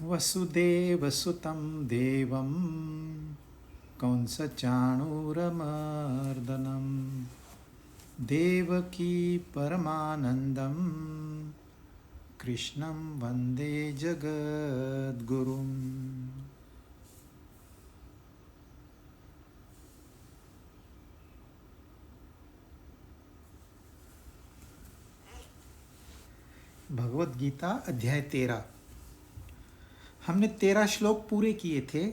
वसुदेवसुतं देवं कंसचाणूरमर्दनं देवकी परमानन्दं कृष्णं वन्दे जगद्गुरुम्। भगवद गीता अध्याय 13। हमने 13 श्लोक पूरे किए थे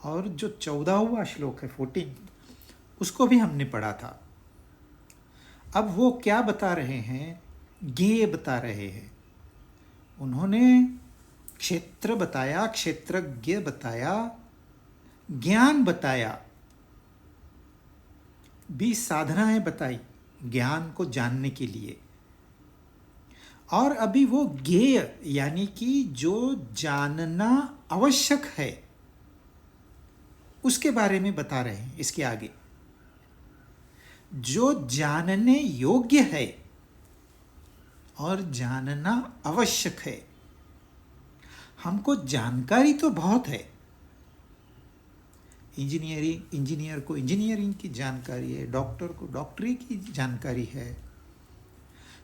और जो 14वां श्लोक है 14 उसको भी हमने पढ़ा था। अब वो क्या बता रहे हैं? ज्ञेय बता रहे हैं। उन्होंने क्षेत्र बताया, क्षेत्रज्ञ बताया, ज्ञान बताया, 20 साधनाएं बताई ज्ञान को जानने के लिए। और अभी वो ज्ञेय यानी कि जो जानना आवश्यक है उसके बारे में बता रहे हैं। इसके आगे जो जानने योग्य है और जानना आवश्यक है। हमको जानकारी तो बहुत है। इंजीनियर को इंजीनियरिंग की जानकारी है, डॉक्टर को डॉक्टरी की जानकारी है,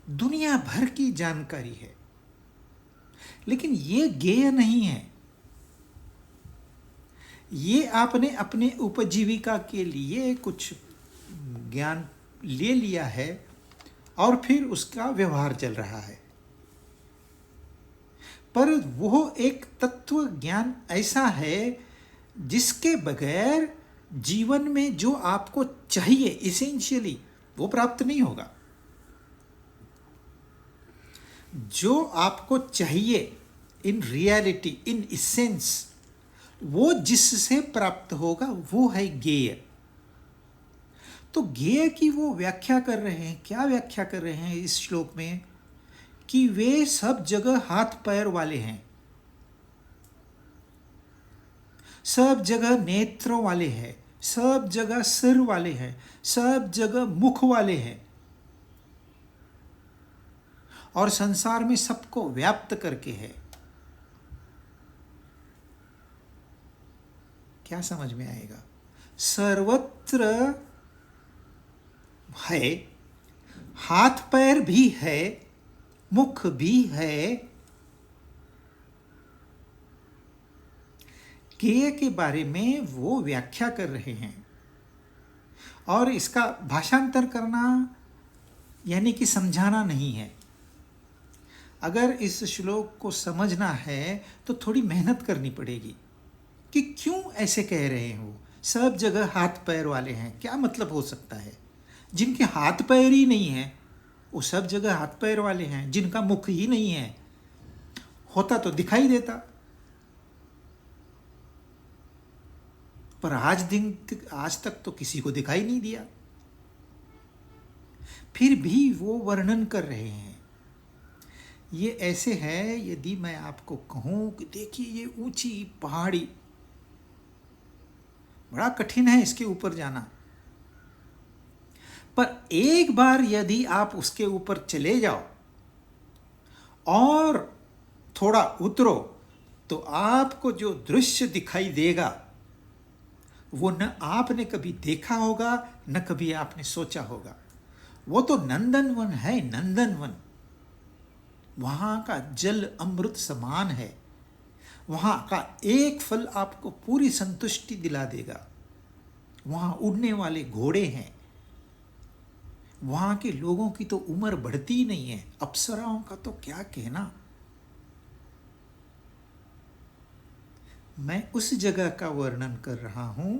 दुनिया भर की जानकारी है, लेकिन ये ज्ञेय नहीं है। ये आपने अपने उपजीविका के लिए कुछ ज्ञान ले लिया है और फिर उसका व्यवहार चल रहा है। पर वो एक तत्व ज्ञान ऐसा है जिसके बगैर जीवन में जो आपको चाहिए इसेंशियली वो प्राप्त नहीं होगा। जो आपको चाहिए इन रियलिटी, इन इसेंस, वो जिससे प्राप्त होगा वो है ज्ञेय। तो ज्ञेय की वो व्याख्या कर रहे हैं। क्या व्याख्या कर रहे हैं इस श्लोक में? कि वे सब जगह हाथ पैर वाले हैं, सब जगह नेत्रों वाले हैं, सब जगह सिर वाले हैं, सब जगह मुख वाले हैं और संसार में सबको व्याप्त करके है। क्या समझ में आएगा? सर्वत्र है, हाथ पैर भी है, मुख भी है। ज्ञेय के बारे में वो व्याख्या कर रहे हैं और इसका भाषांतर करना यानी कि समझाना नहीं है। अगर इस श्लोक को समझना है तो थोड़ी मेहनत करनी पड़ेगी कि क्यों ऐसे कह रहे हैं। वो सब जगह हाथ पैर वाले हैं, क्या मतलब हो सकता है? जिनके हाथ पैर ही नहीं है वो सब जगह हाथ पैर वाले हैं। जिनका मुख ही नहीं है, होता तो दिखाई देता, पर आज तक तो किसी को दिखाई नहीं दिया। फिर भी वो वर्णन कर रहे हैं। ये ऐसे है, यदि मैं आपको कहूं कि देखिए ये ऊंची पहाड़ी, बड़ा कठिन है इसके ऊपर जाना, पर एक बार यदि आप उसके ऊपर चले जाओ और थोड़ा उतरो तो आपको जो दृश्य दिखाई देगा वो न आपने कभी देखा होगा न कभी आपने सोचा होगा। वो तो नंदनवन है, नंदनवन। वहां का जल अमृत समान है। वहां का एक फल आपको पूरी संतुष्टि दिला देगा। वहां उड़ने वाले घोड़े हैं। वहां के लोगों की तो उम्र बढ़ती ही नहीं है, अप्सराओं का तो क्या कहना। मैं उस जगह का वर्णन कर रहा हूं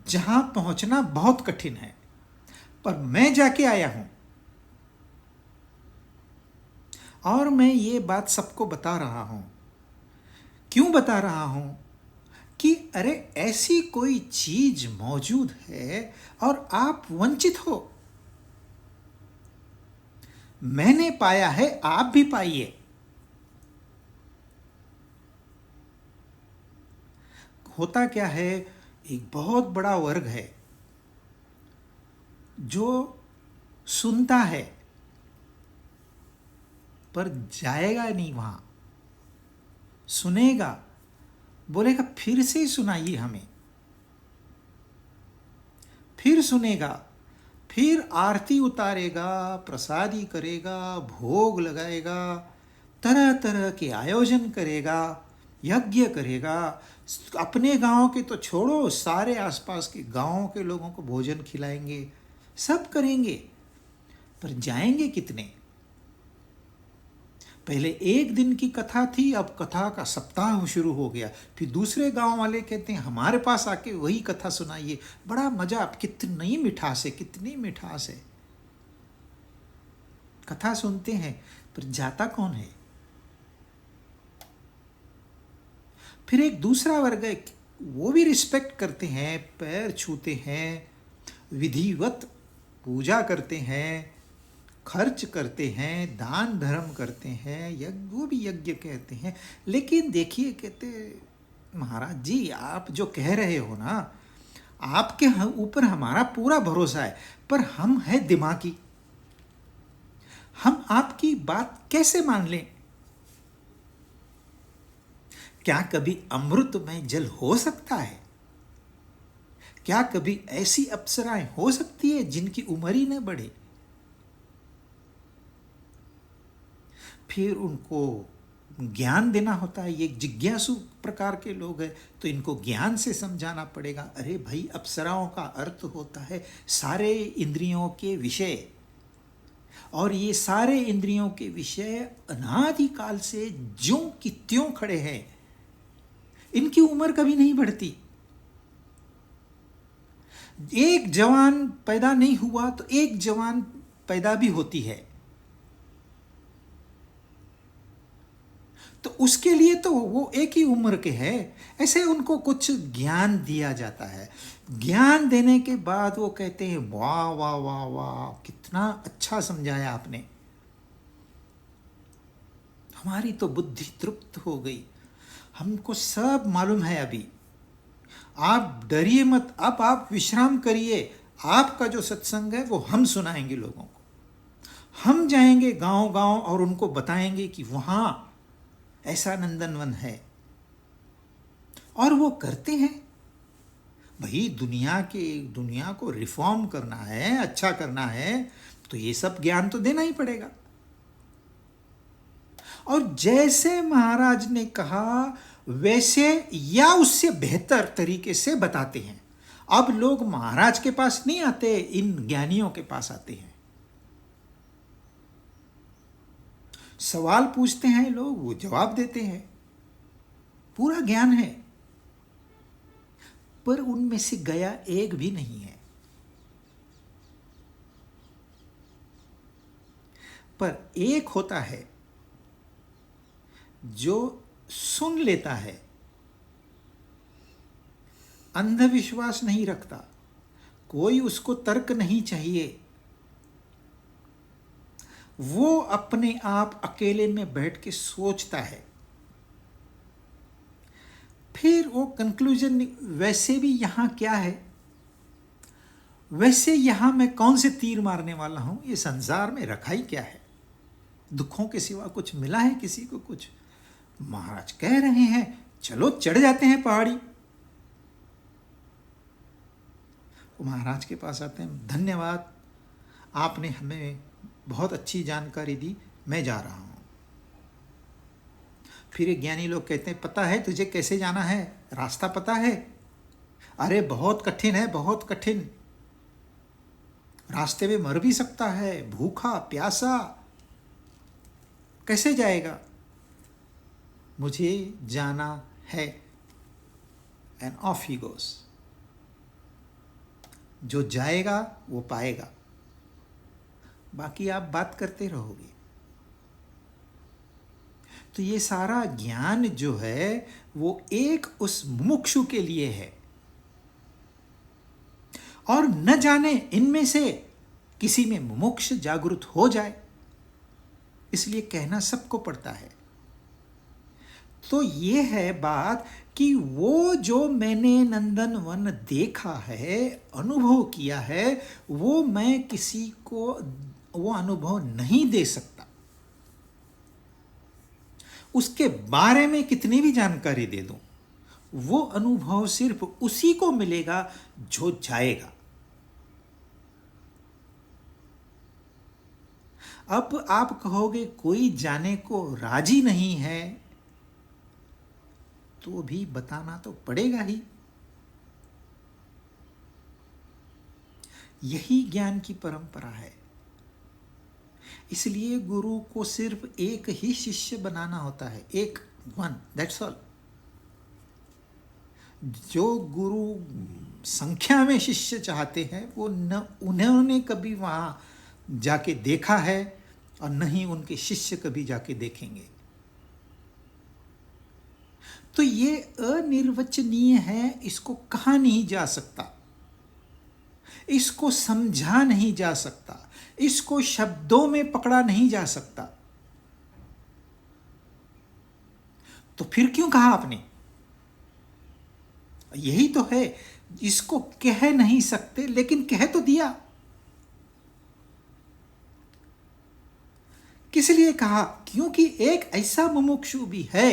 जहां पहुंचना बहुत कठिन है, पर मैं जाके आया हूं और मैं ये बात सबको बता रहा हूं। क्यों बता रहा हूं? कि अरे ऐसी कोई चीज मौजूद है और आप वंचित हो। मैंने पाया है, आप भी पाइए। होता क्या है, एक बहुत बड़ा वर्ग है जो सुनता है पर जाएगा नहीं वहां। सुनेगा, बोलेगा फिर से सुनाइए हमें, फिर सुनेगा, फिर आरती उतारेगा, प्रसादी करेगा, भोग लगाएगा, तरह तरह के आयोजन करेगा, यज्ञ करेगा। अपने गांव के तो छोड़ो, सारे आसपास के गांवों के लोगों को भोजन खिलाएंगे, सब करेंगे। पर जाएंगे कितने? पहले एक दिन की कथा थी, अब कथा का सप्ताह शुरू हो गया। फिर दूसरे गांव वाले कहते हैं हमारे पास आके वही कथा सुनाइए, बड़ा मजा, कितनी मिठास है, कितनी मिठास है। कथा सुनते हैं पर जाता कौन है? फिर एक दूसरा वर्ग है, वो भी रिस्पेक्ट करते हैं, पैर छूते हैं, विधिवत पूजा करते हैं, खर्च करते हैं, दान धर्म करते हैं, यज्ञ, वो भी यज्ञ कहते हैं। लेकिन देखिए, कहते महाराज जी आप जो कह रहे हो ना, आपके ऊपर हमारा पूरा भरोसा है, पर हम हैं दिमागी, हम आपकी बात कैसे मान लें? क्या कभी अमृत में जल हो सकता है? क्या कभी ऐसी अप्सराएं हो सकती है जिनकी उम्र ही न बढ़े? फिर उनको ज्ञान देना होता है। ये जिज्ञासु प्रकार के लोग हैं, तो इनको ज्ञान से समझाना पड़ेगा। अरे भाई, अप्सराओं का अर्थ होता है सारे इंद्रियों के विषय, और ये सारे इंद्रियों के विषय अनादिकाल से ज्यों की त्यों खड़े हैं, इनकी उम्र कभी नहीं बढ़ती। एक जवान पैदा नहीं हुआ तो एक जवान पैदा भी होती है, तो उसके लिए तो वो एक ही उम्र के हैं। ऐसे उनको कुछ ज्ञान दिया जाता है, ज्ञान देने के बाद वो कहते हैं वाह वाह वाह वाह, कितना अच्छा समझाया आपने, हमारी तो बुद्धि तृप्त हो गई, हमको सब मालूम है। अभी आप डरिए मत, अब आप विश्राम करिए, आपका जो सत्संग है वो हम सुनाएंगे लोगों को। हम जाएंगे गांव गांव और उनको बताएंगे कि वहां ऐसा नंदनवन है, और वो करते हैं। भाई, दुनिया को रिफॉर्म करना है, अच्छा करना है, तो ये सब ज्ञान तो देना ही पड़ेगा। और जैसे महाराज ने कहा वैसे या उससे बेहतर तरीके से बताते हैं। अब लोग महाराज के पास नहीं आते, इन ज्ञानियों के पास आते हैं। सवाल पूछते हैं लोग, वो जवाब देते हैं, पूरा ज्ञान है, पर उनमें से गया एक भी नहीं है। पर एक होता है जो सुन लेता है, अंधविश्वास नहीं रखता, कोई उसको तर्क नहीं चाहिए, वो अपने आप अकेले में बैठ के सोचता है, फिर वो कंक्लूजन। वैसे भी यहां क्या है, वैसे यहां मैं कौन से तीर मारने वाला हूं, ये संसार में रखा ही क्या है, दुखों के सिवा कुछ मिला है किसी को? कुछ। महाराज कह रहे हैं चलो चढ़ जाते हैं पहाड़ी। वो महाराज के पास आते हैं, धन्यवाद, आपने हमें बहुत अच्छी जानकारी दी, मैं जा रहा हूं। फिर एक ज्ञानी लोग कहते हैं पता है तुझे कैसे जाना है, रास्ता पता है? अरे बहुत कठिन है, बहुत कठिन, रास्ते में मर भी सकता है, भूखा प्यासा, कैसे जाएगा? मुझे जाना है। एंड ऑफ ही गोस। जो जाएगा वो पाएगा, बाकी आप बात करते रहोगे। तो ये सारा ज्ञान जो है वो एक उस मुमुक्षु के लिए है, और न जाने इनमें से किसी में मुमुक्ष जागृत हो जाए, इसलिए कहना सबको पड़ता है। तो ये है बात कि वो जो मैंने नंदनवन देखा है, अनुभव किया है, वो मैं किसी को वो अनुभव नहीं दे सकता। उसके बारे में कितनी भी जानकारी दे दूं, वो अनुभव सिर्फ उसी को मिलेगा जो जाएगा। अब आप कहोगे कोई जाने को राजी नहीं है, तो भी बताना तो पड़ेगा ही। यही ज्ञान की परंपरा है। इसलिए गुरु को सिर्फ एक ही शिष्य बनाना होता है, एक, वन, दैट्स ऑल। जो गुरु संख्या में शिष्य चाहते हैं वो न उन्होंने कभी वहां जाके देखा है और न ही उनके शिष्य कभी जाके देखेंगे। तो ये अनिर्वचनीय है, इसको कहा नहीं जा सकता, इसको समझा नहीं जा सकता, इसको शब्दों में पकड़ा नहीं जा सकता। तो फिर क्यों कहा आपने? यही तो है, इसको कह नहीं सकते लेकिन कह तो दिया। किस लिए कहा? क्योंकि एक ऐसा मुमुक्षु भी है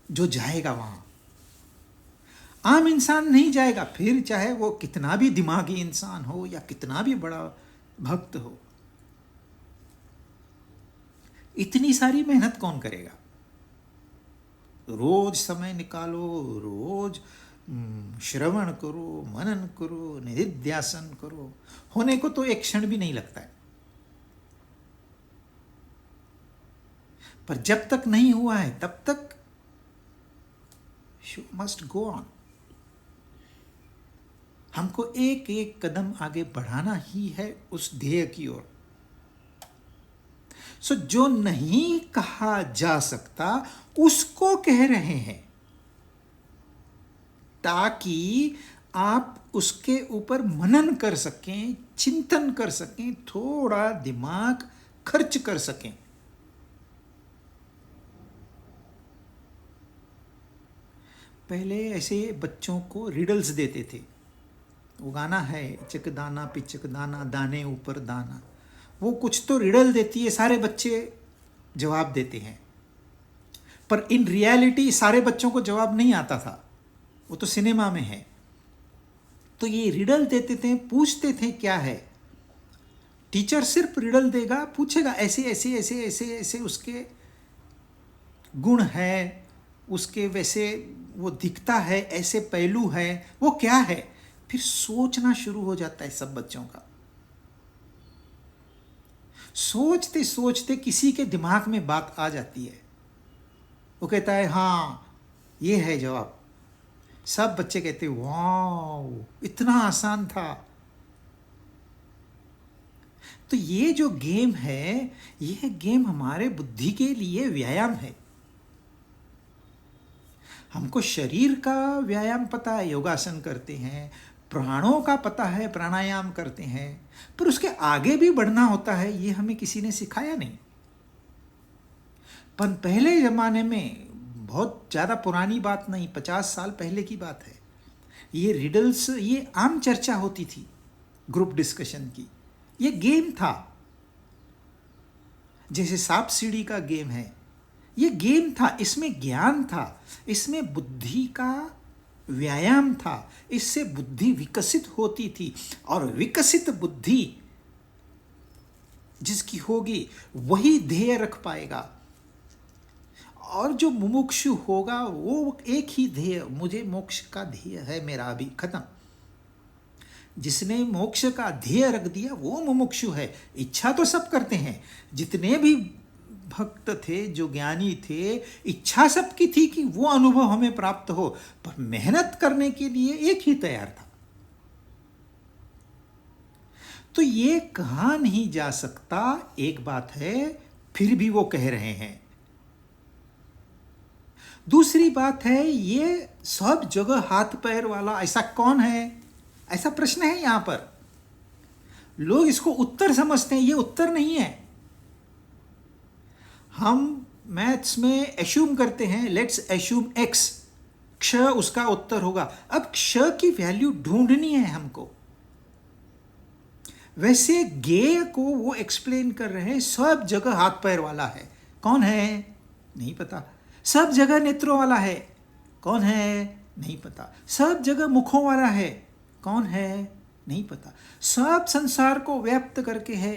जो जाएगा वहां। आम इंसान नहीं जाएगा, फिर चाहे वो कितना भी दिमागी इंसान हो या कितना भी बड़ा भक्त हो। इतनी सारी मेहनत कौन करेगा? रोज समय निकालो, रोज श्रवण करो, मनन करो, निधिध्यासन करो, होने को तो एक क्षण भी नहीं लगता है। पर जब तक नहीं हुआ है तब तक यू मस्ट गो ऑन। हमको एक एक कदम आगे बढ़ाना ही है उस ध्येय की ओर। सो जो नहीं कहा जा सकता उसको कह रहे हैं, ताकि आप उसके ऊपर मनन कर सकें, चिंतन कर सकें, थोड़ा दिमाग खर्च कर सकें। पहले ऐसे बच्चों को रिडल्स देते थे। वो गाना है, चकदाना पिचकदाना दाने ऊपर दाना, वो कुछ तो रिडल देती है, सारे बच्चे जवाब देते हैं। पर इन रियलिटी सारे बच्चों को जवाब नहीं आता था, वो तो सिनेमा में है। तो ये रिडल देते थे, पूछते थे क्या है। टीचर सिर्फ रिडल देगा, पूछेगा ऐसे ऐसे ऐसे ऐसे ऐसे उसके गुण है, उसके वैसे वो दिखता है, ऐसे पहलू है, वो क्या है। फिर सोचना शुरू हो जाता है सब बच्चों का। सोचते सोचते किसी के दिमाग में बात आ जाती है, वो कहता है हाँ ये है जवाब। सब बच्चे कहते हैं वाह इतना आसान था। तो ये जो गेम है, ये गेम हमारे बुद्धि के लिए व्यायाम है। हमको शरीर का व्यायाम पता है, योगासन करते हैं, प्राणों का पता है, प्राणायाम करते हैं, पर उसके आगे भी बढ़ना होता है, ये हमें किसी ने सिखाया नहीं। पर पहले ज़माने में, बहुत ज़्यादा पुरानी बात नहीं, 50 साल पहले की बात है, ये रिडल्स ये आम चर्चा होती थी, ग्रुप डिस्कशन की। ये गेम था, जैसे सांप सीढ़ी का गेम है, ये गेम था। इसमें ज्ञान था, इसमें बुद्धि का व्यायाम था, इससे बुद्धि विकसित होती थी। और विकसित बुद्धि जिसकी होगी वही ध्येय रख पाएगा। और जो मुमुक्षु होगा वो एक ही ध्येय, मुझे मोक्ष का ध्येय है मेरा, अभी खत्म। जिसने मोक्ष का ध्येय रख दिया वो मुमुक्षु है। इच्छा तो सब करते हैं, जितने भी भक्त थे, जो ज्ञानी थे, इच्छा सबकी थी कि वो अनुभव हमें प्राप्त हो, पर मेहनत करने के लिए एक ही तैयार था। तो ये कहा नहीं जा सकता, एक बात है, फिर भी वो कह रहे हैं। दूसरी बात है, ये सब जगह हाथ पैर वाला ऐसा कौन है, ऐसा प्रश्न है यहां पर। लोग इसको उत्तर समझते हैं, ये उत्तर नहीं है। हम मैथ्स में एश्यूम करते हैं, लेट्स एश्यूम x, क्ष उसका उत्तर होगा। अब क्ष की वैल्यू ढूंढनी है हमको। वैसे गेय को वो एक्सप्लेन कर रहे हैं, सब जगह हाथ पैर वाला है, कौन है? नहीं पता। सब जगह नेत्रों वाला है, कौन है? नहीं पता। सब जगह मुखों वाला है, कौन है? नहीं पता। सब संसार को व्याप्त करके है।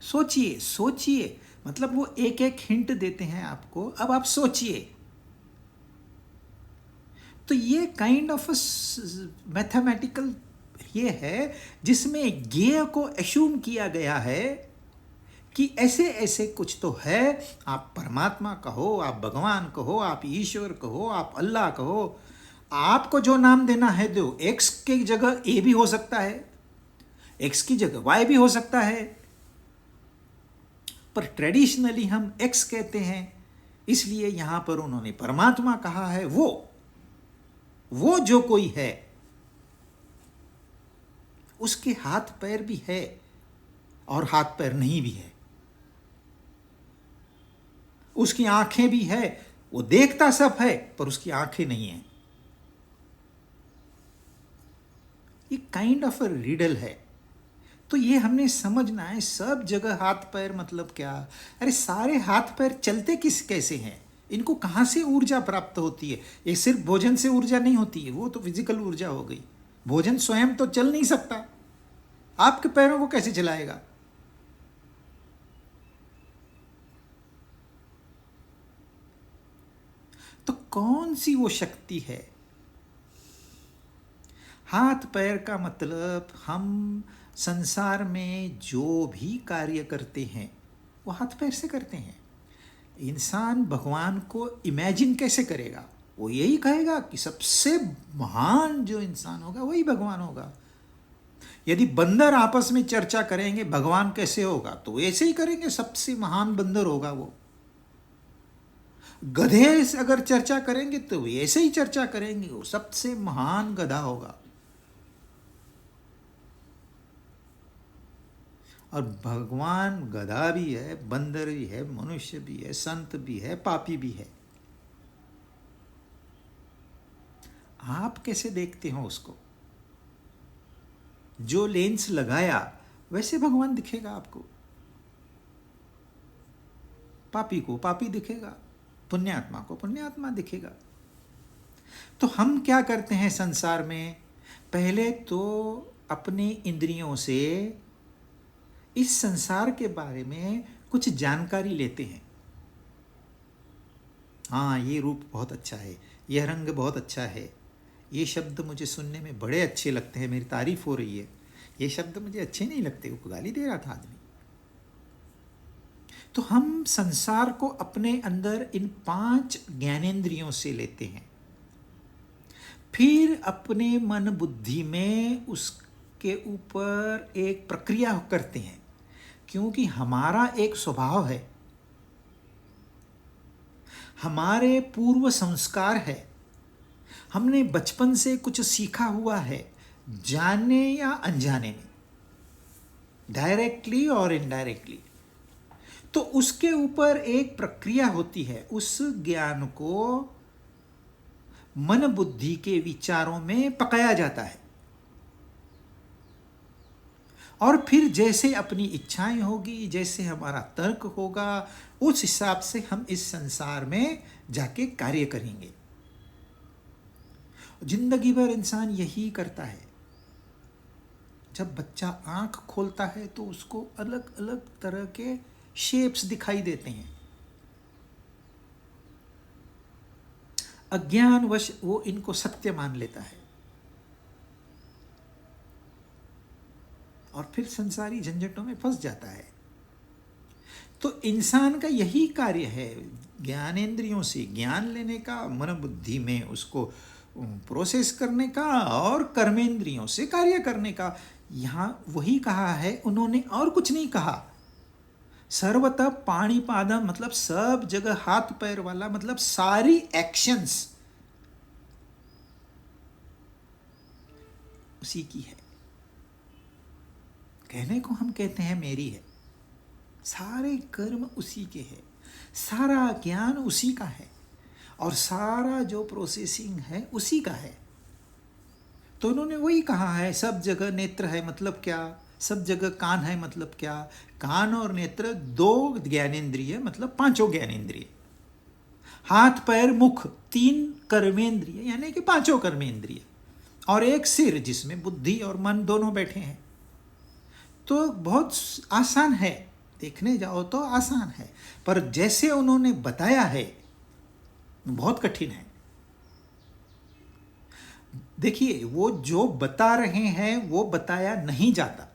सोचिए सोचिए, मतलब वो एक एक हिंट देते हैं आपको, अब आप सोचिए। तो ये काइंड ऑफ मैथमेटिकल ये है जिसमें ज्ञेय को एश्यूम किया गया है कि ऐसे ऐसे कुछ तो है। आप परमात्मा कहो, आप भगवान कहो, आप ईश्वर कहो, आप अल्लाह कहो, आपको जो नाम देना है दो। एक्स की जगह ए भी हो सकता है, एक्स की जगह वाई भी हो सकता है, पर ट्रेडिशनली हम एक्स कहते हैं, इसलिए यहां पर उन्होंने परमात्मा कहा है। वो जो कोई है, उसके हाथ पैर भी है और हाथ पैर नहीं भी है, उसकी आंखें भी है, वो देखता सब है पर उसकी आंखें नहीं है। ये काइंड ऑफ अ रिडल है। तो ये हमने समझना है। सब जगह हाथ पैर मतलब क्या? अरे सारे हाथ पैर चलते कैसे हैं? इनको कहाँ से ऊर्जा प्राप्त होती है? ये सिर्फ भोजन से ऊर्जा नहीं होती है, वो तो फिजिकल ऊर्जा हो गई। भोजन स्वयं तो चल नहीं सकता, आपके पैरों को कैसे चलाएगा? तो कौन सी वो शक्ति है? हाथ पैर का मतलब हम संसार में जो भी कार्य करते हैं वो हाथ पैर से करते हैं। इंसान भगवान को इमेजिन कैसे करेगा? वो यही कहेगा कि सबसे महान जो इंसान होगा वही भगवान होगा। यदि बंदर आपस में चर्चा करेंगे भगवान कैसे होगा, तो ऐसे ही करेंगे, सबसे महान बंदर होगा वो। गधे अगर चर्चा करेंगे तो ऐसे ही चर्चा करेंगे, वो सबसे महान गधा होगा। और भगवान गधा भी है, बंदर भी है, मनुष्य भी है, संत भी है, पापी भी है। आप कैसे देखते हो उसको? जो लेंस लगाया वैसे भगवान दिखेगा आपको। पापी को पापी दिखेगा, पुण्यात्मा को पुण्यात्मा दिखेगा। तो हम क्या करते हैं संसार में? पहले तो अपने इंद्रियों से इस संसार के बारे में कुछ जानकारी लेते हैं। हाँ, ये रूप बहुत अच्छा है, यह रंग बहुत अच्छा है, ये शब्द मुझे सुनने में बड़े अच्छे लगते हैं, मेरी तारीफ हो रही है। ये शब्द मुझे अच्छे नहीं लगते, वो गाली दे रहा था आदमी। तो हम संसार को अपने अंदर इन 5 ज्ञानेंद्रियों से लेते हैं, फिर अपने मन बुद्धि में उसके ऊपर एक प्रक्रिया करते हैं, क्योंकि हमारा एक स्वभाव है, हमारे पूर्व संस्कार है, हमने बचपन से कुछ सीखा हुआ है, जाने या अनजाने में, डायरेक्टली और इनडायरेक्टली। तो उसके ऊपर एक प्रक्रिया होती है, उस ज्ञान को मन बुद्धि के विचारों में पकाया जाता है, और फिर जैसे अपनी इच्छाएं होगी, जैसे हमारा तर्क होगा, उस हिसाब से हम इस संसार में जाके कार्य करेंगे। जिंदगी भर इंसान यही करता है। जब बच्चा आंख खोलता है तो उसको अलग अलग तरह के शेप्स दिखाई देते हैं। अज्ञानवश वो इनको सत्य मान लेता है और फिर संसारी झंझटों में फंस जाता है। तो इंसान का यही कार्य है, ज्ञानेंद्रियों से ज्ञान लेने का, मन बुद्धि में उसको प्रोसेस करने का, और कर्मेंद्रियों से कार्य करने का। यहाँ वही कहा है उन्होंने, और कुछ नहीं कहा। सर्वतः पाणिपादम मतलब सब जगह हाथ पैर वाला, मतलब सारी एक्शंस उसी की है। कहने को हम कहते हैं मेरी है, सारे कर्म उसी के हैं, सारा ज्ञान उसी का है, और सारा जो प्रोसेसिंग है उसी का है। तो उन्होंने वही कहा है, सब जगह नेत्र है। मतलब क्या? सब जगह कान है मतलब क्या? कान और नेत्र दो ज्ञानेंद्रिय मतलब पांचों ज्ञानेंद्रिय। हाथ पैर मुख तीन कर्मेंद्रिय यानी कि पांचों कर्मेंद्रिय, और एक सिर जिसमें बुद्धि और मन दोनों बैठे हैं। तो बहुत आसान है, देखने जाओ तो आसान है, पर जैसे उन्होंने बताया है बहुत कठिन है। देखिए, वो जो बता रहे हैं वो बताया नहीं जाता,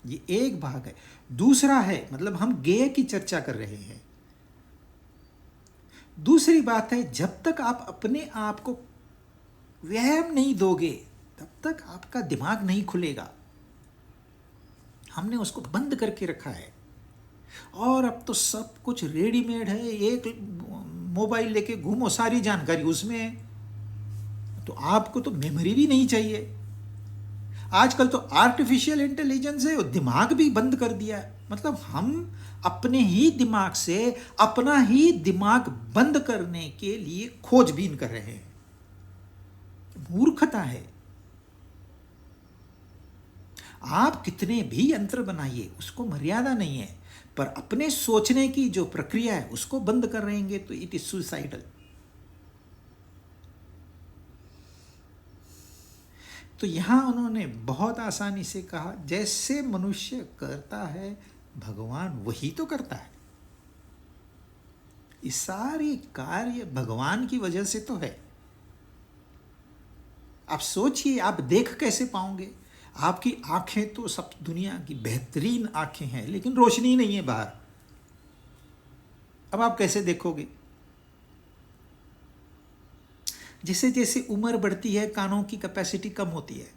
ये एक भाग है। दूसरा है, मतलब हम गेय की चर्चा कर रहे हैं। दूसरी बात है, जब तक आप अपने आप को व्यायाम नहीं दोगे तब तक आपका दिमाग नहीं खुलेगा। हमने उसको बंद करके रखा है, और अब तो सब कुछ रेडीमेड है। एक मोबाइल लेके घूमो, सारी जानकारी उसमें है, तो आपको तो मेमोरी भी नहीं चाहिए। आजकल तो आर्टिफिशियल इंटेलिजेंस है, दिमाग भी बंद कर दिया है। मतलब हम अपने ही दिमाग से अपना ही दिमाग बंद करने के लिए खोजबीन कर रहे हैं। मूर्खता है। आप कितने भी यंत्र बनाइए, उसको मर्यादा नहीं है, पर अपने सोचने की जो प्रक्रिया है उसको बंद कर रहेंगे तो इट इज सुसाइडल। तो यहां उन्होंने बहुत आसानी से कहा, जैसे मनुष्य करता है भगवान वही तो करता है। ये सारी कार्य भगवान की वजह से तो है। आप सोचिए, आप देख कैसे पाओगे? आपकी आंखें तो सब दुनिया की बेहतरीन आंखें हैं, लेकिन रोशनी नहीं है बाहर। अब आप कैसे देखोगे? जैसे जैसे उम्र बढ़ती है कानों की कैपेसिटी कम होती है।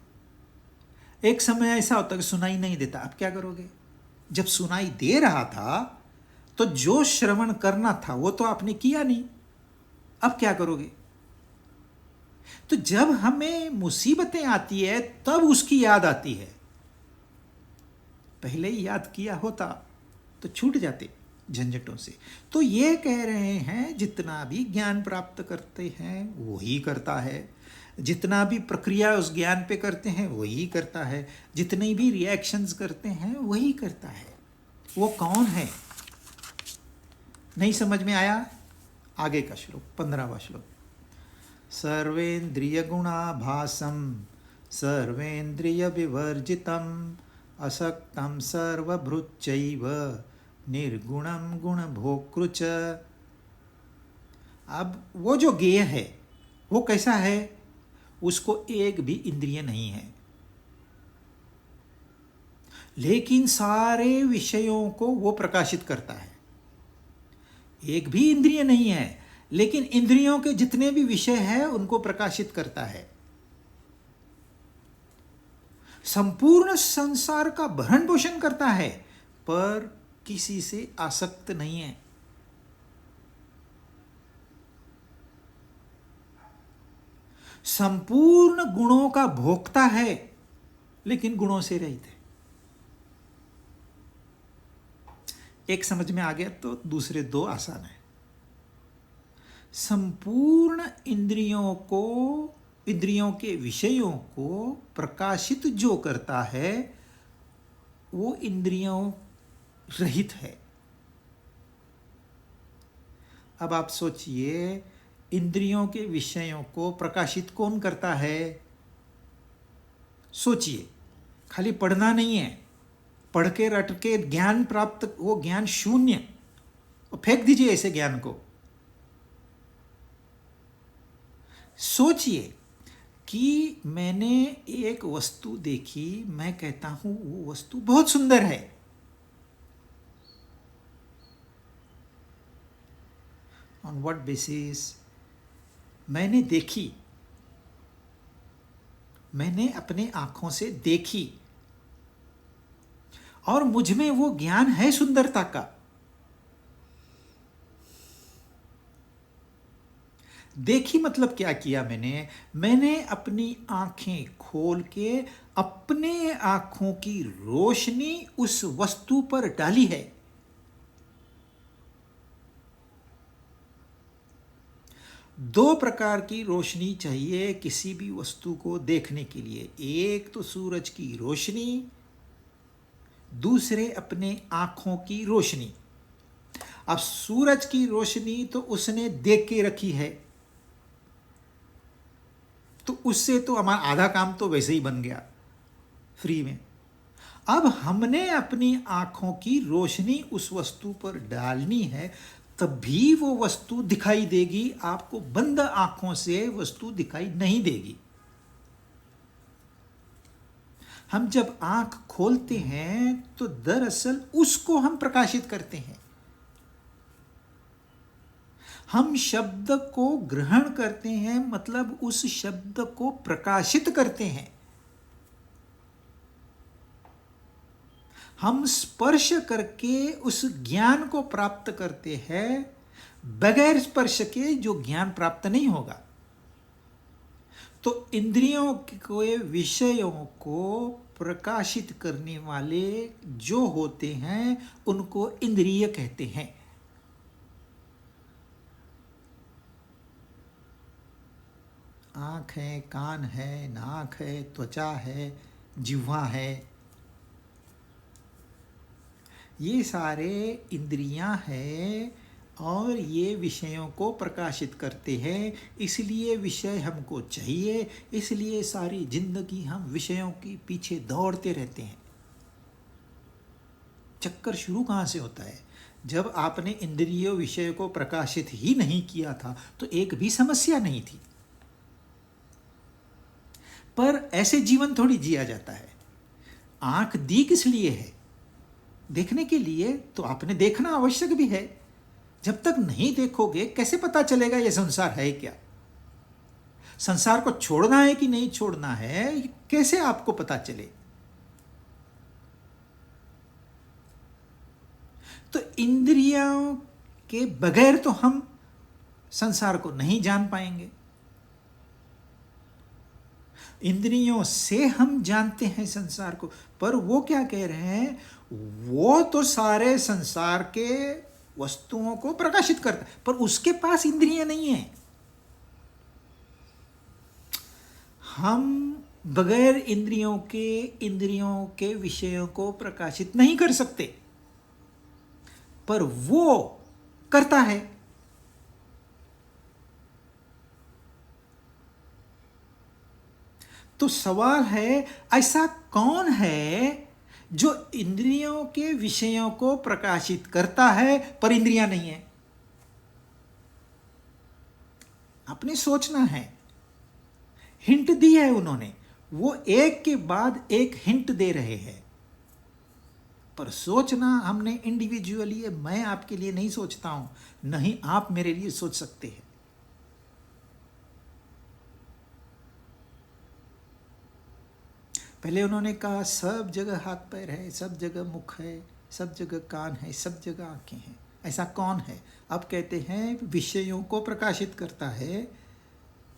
एक समय ऐसा होता है कि सुनाई नहीं देता, अब क्या करोगे? जब सुनाई दे रहा था तो जो श्रवण करना था वो तो आपने किया नहीं, अब क्या करोगे? तो जब हमें मुसीबतें आती है तब उसकी याद आती है। पहले ही याद किया होता तो छूट जाते झंझटों से। तो ये कह रहे हैं, जितना भी ज्ञान प्राप्त करते हैं वही करता है, जितना भी प्रक्रिया उस ज्ञान पे करते हैं वही करता है, जितनी भी रिएक्शंस करते हैं वही करता है। वो कौन है? नहीं समझ में आया? आगे का श्लोक, 15वां श्लोक। सर्वेन्द्रिय गुणाभासम सर्वेन्द्रिय विवर्जितम असक्तम सर्वभृच्चैव निर्गुणम गुणभोक्तृ। अब वो जो गेय है वो कैसा है? उसको एक भी इंद्रिय नहीं है, लेकिन सारे विषयों को वो प्रकाशित करता है। एक भी इंद्रिय नहीं है, लेकिन इंद्रियों के जितने भी विषय हैं उनको प्रकाशित करता है। संपूर्ण संसार का भरण पोषण करता है, पर किसी से आसक्त नहीं है। संपूर्ण गुणों का भोक्ता है, लेकिन गुणों से रहित है। एक समझ में आ गया तो दूसरे दो आसान है। संपूर्ण इंद्रियों को, इंद्रियों के विषयों को प्रकाशित जो करता है वो इंद्रियों रहित है। अब आप सोचिए, इंद्रियों के विषयों को प्रकाशित कौन करता है? सोचिए, खाली पढ़ना नहीं है, पढ़ के रट के ज्ञान प्राप्त, वो ज्ञान शून्य, फेंक दीजिए ऐसे ज्ञान को। सोचिए कि मैंने एक वस्तु देखी, मैं कहता हूं वो वस्तु बहुत सुंदर है। On what basis? मैंने देखी, मैंने अपने आंखों से देखी, और मुझ में वो ज्ञान है सुंदरता का। देखी मतलब क्या किया मैंने अपनी आंखें खोल के अपने आंखों की रोशनी उस वस्तु पर डाली है। दो प्रकार की रोशनी चाहिए किसी भी वस्तु को देखने के लिए। एक तो सूरज की रोशनी, दूसरे अपने आंखों की रोशनी। अब सूरज की रोशनी तो उसने देख के रखी है, तो उससे तो हमारा आधा काम तो वैसे ही बन गया फ्री में। अब हमने अपनी आंखों की रोशनी उस वस्तु पर डालनी है, तभी वो वस्तु दिखाई देगी। आपको बंद आंखों से वस्तु दिखाई नहीं देगी। हम जब आंख खोलते हैं तो दरअसल उसको हम प्रकाशित करते हैं। हम शब्द को ग्रहण करते हैं, मतलब उस शब्द को प्रकाशित करते हैं। हम स्पर्श करके उस ज्ञान को प्राप्त करते हैं। बगैर स्पर्श के जो ज्ञान प्राप्त नहीं होगा। तो इंद्रियों के विषयों को प्रकाशित करने वाले जो होते हैं उनको इंद्रिय कहते हैं। आँख है, कान है, नाक है, त्वचा है, जिह्वा है, ये सारे इंद्रियां हैं और ये विषयों को प्रकाशित करते हैं। इसलिए विषय हमको चाहिए, इसलिए सारी जिंदगी हम विषयों के पीछे दौड़ते रहते हैं। चक्कर शुरू कहाँ से होता है? जब आपने इंद्रिय विषय को प्रकाशित ही नहीं किया था तो एक भी समस्या नहीं थी। पर ऐसे जीवन थोड़ी जिया जाता है। आंख दी किस लिए है? देखने के लिए। तो आपने देखना आवश्यक भी है। जब तक नहीं देखोगे कैसे पता चलेगा ये संसार है क्या? संसार को छोड़ना है कि नहीं छोड़ना है, कैसे आपको पता चले? तो इंद्रियों के बगैर तो हम संसार को नहीं जान पाएंगे। इंद्रियों से हम जानते हैं संसार को। पर वो क्या कह रहे हैं? वो तो सारे संसार के वस्तुओं को प्रकाशित करता है, पर उसके पास इंद्रियां नहीं है। हम बगैर इंद्रियों के विषयों को प्रकाशित नहीं कर सकते, पर वो करता है। तो सवाल है, ऐसा कौन है जो इंद्रियों के विषयों को प्रकाशित करता है पर इंद्रियां नहीं है? आपने सोचना है। हिंट दी है उन्होंने, वो एक के बाद एक हिंट दे रहे हैं। पर सोचना हमने इंडिविजुअली, मैं आपके लिए नहीं सोचता हूं, नहीं आप मेरे लिए सोच सकते हैं। पहले उन्होंने कहा सब जगह हाथ पैर है, सब जगह मुख है, सब जगह कान है, सब जगह आंखें हैं। ऐसा कौन है? अब कहते हैं विषयों को प्रकाशित करता है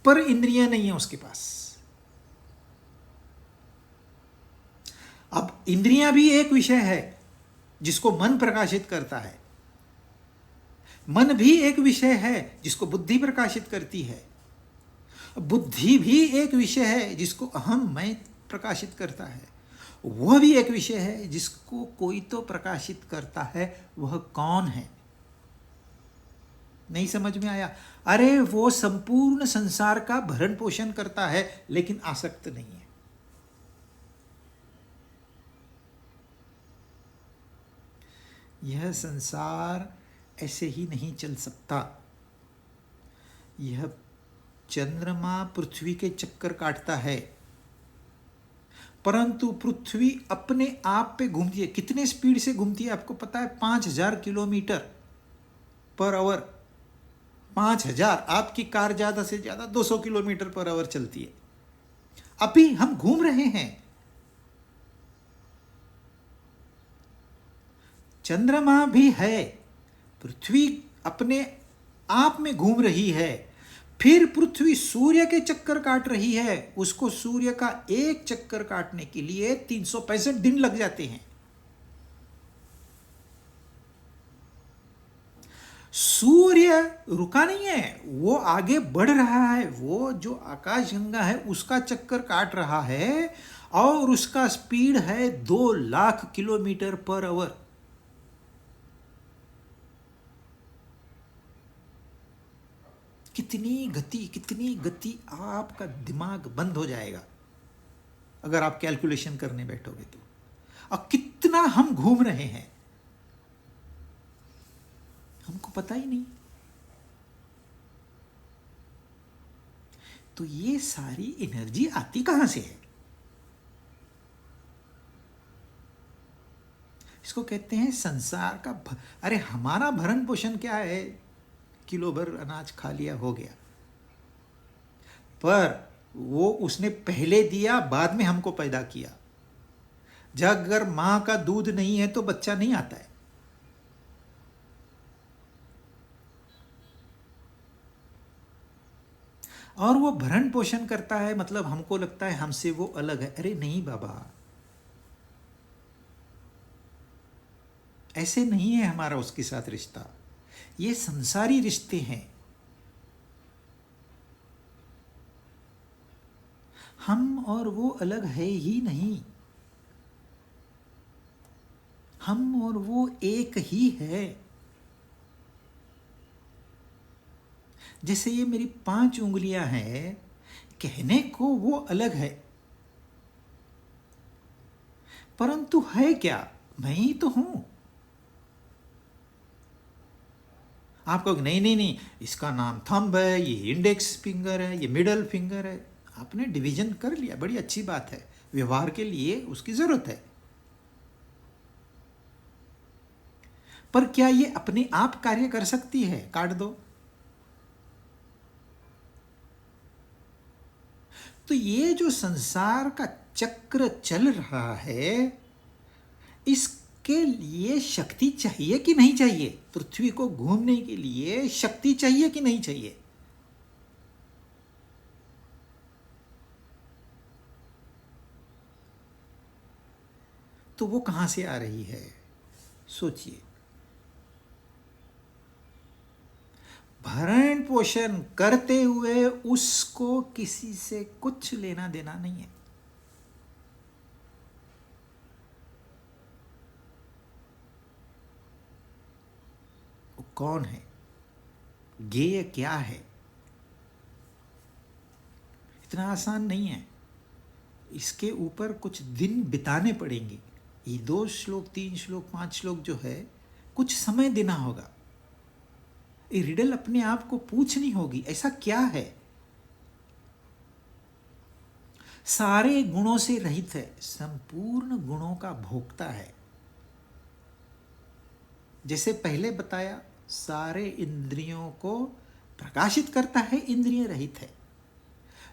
पर इंद्रियां नहीं है उसके पास। अब इंद्रियां भी एक विषय है जिसको मन प्रकाशित करता है। मन भी एक विषय है जिसको बुद्धि प्रकाशित करती है। बुद्धि भी एक विषय है जिसको अहम मैं प्रकाशित करता है। वह भी एक विषय है जिसको कोई तो प्रकाशित करता है। वह कौन है? नहीं समझ में आया? अरे वो संपूर्ण संसार का भरण पोषण करता है लेकिन आसक्त नहीं है। यह संसार ऐसे ही नहीं चल सकता। यह चंद्रमा पृथ्वी के चक्कर काटता है, परंतु पृथ्वी अपने आप पे घूमती है। कितने स्पीड से घूमती है आपको पता है? 5000 किलोमीटर पर आवर। 5000। आपकी कार ज्यादा से ज्यादा 200 किलोमीटर पर आवर चलती है। अभी हम घूम रहे हैं। चंद्रमा भी है, पृथ्वी अपने आप में घूम रही है। फिर पृथ्वी सूर्य के चक्कर काट रही है। उसको सूर्य का एक चक्कर काटने के लिए 365 दिन लग जाते हैं। सूर्य रुका नहीं है, वो आगे बढ़ रहा है। वो जो आकाशगंगा है उसका चक्कर काट रहा है और उसका स्पीड है 2 लाख किलोमीटर पर आवर। कितनी गति, कितनी गति! आपका दिमाग बंद हो जाएगा अगर आप कैलकुलेशन करने बैठोगे तो। और कितना हम घूम रहे हैं हमको पता ही नहीं। तो ये सारी एनर्जी आती कहां से है? इसको कहते हैं संसार का अरे हमारा भरण पोषण क्या है? किलो भर अनाज खा लिया, हो गया। पर वो उसने पहले दिया, बाद में हमको पैदा किया। जब अगर मां का दूध नहीं है तो बच्चा नहीं आता है। और वो भरण पोषण करता है, मतलब हमको लगता है हमसे वो अलग है। अरे नहीं बाबा, ऐसे नहीं है हमारा उसके साथ रिश्ता। ये संसारी रिश्ते हैं। हम और वो अलग है ही नहीं। हम और वो एक ही है। जैसे ये मेरी 5 उंगलियां हैं, कहने को वो अलग है, परंतु है क्या? मैं ही तो हूं। आप कहोगे नहीं नहीं नहीं, इसका नाम थंब है, ये इंडेक्स फिंगर है, ये मिडल फिंगर है। आपने डिवीजन कर लिया, बड़ी अच्छी बात है, व्यवहार के लिए उसकी जरूरत है। पर क्या ये अपने आप कार्य कर सकती है? काट दो। तो ये जो संसार का चक्र चल रहा है, इसके लिए शक्ति चाहिए कि नहीं चाहिए? पृथ्वी को घूमने के लिए शक्ति चाहिए कि नहीं चाहिए? तो वो कहां से आ रही है? सोचिए। भरण पोषण करते हुए उसको किसी से कुछ लेना देना नहीं है। वो कौन है? गेय क्या है? इतना आसान नहीं है। इसके ऊपर कुछ दिन बिताने पड़ेंगे। ये 2 श्लोक, 3 श्लोक, 5 श्लोक जो है, कुछ समय देना होगा। ये रिडल अपने आप को पूछनी होगी, ऐसा क्या है? सारे गुणों से रहित है, संपूर्ण गुणों का भोक्ता है। जैसे पहले बताया, सारे इंद्रियों को प्रकाशित करता है, इंद्रिय रहित है।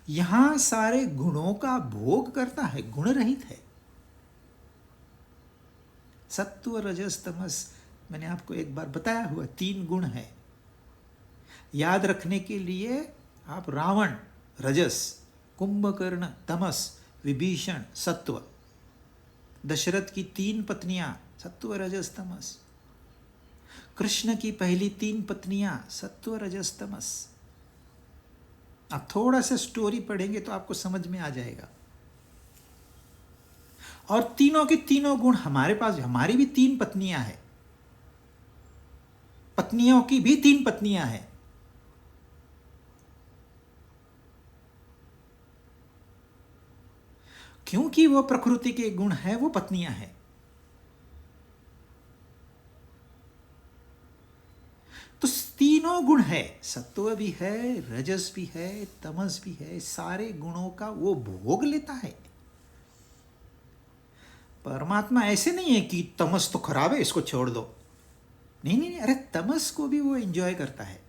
यहां सारे गुणों का भोग करता है, गुण रहित है। सत्व, रजस, तमस, मैंने आपको एक बार बताया हुआ 3 गुण है। याद रखने के लिए आप रावण रजस, कुंभकर्ण तमस, विभीषण सत्व, दशरथ की 3 पत्नियां सत्व रजस तमस, कृष्ण की पहली 3 पत्नियां सत्व रजस तमस। आप थोड़ा सा स्टोरी पढ़ेंगे तो आपको समझ में आ जाएगा। और तीनों के तीनों गुण हमारे पास, हमारी भी 3 पत्नियां हैं, पत्नियों की भी 3 पत्नियां हैं। क्योंकि वो प्रकृति के गुण है, वो पत्नियां हैं। तो तीनों गुण है, सत्व भी है, रजस भी है, तमस भी है, सारे गुणों का वो भोग लेता है। परमात्मा ऐसे नहीं है कि तमस तो खराब है, इसको छोड़ दो। नहीं नहीं नहीं, अरे तमस को भी वो एंजॉय करता है,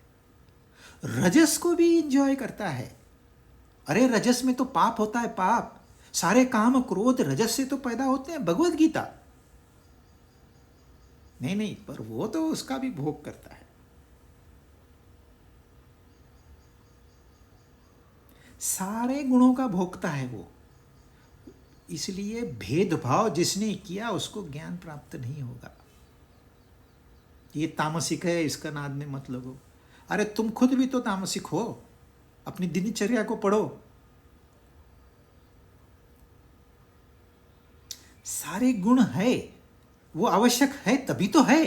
रजस को भी एंजॉय करता है। अरे रजस में तो पाप होता है, पाप। सारे काम क्रोध रजस से तो पैदा होते हैं, भगवत गीता। नहीं नहीं, पर वो तो उसका भी भोग करता है। सारे गुणों का भोगता है वो। इसलिए भेदभाव जिसने किया उसको ज्ञान प्राप्त नहीं होगा। ये तामसिक है, इसका नाद में मत लगो। अरे तुम खुद भी तो तामसिक हो, अपनी दिनचर्या को पढ़ो। सारे गुण है, वो आवश्यक है तभी तो है।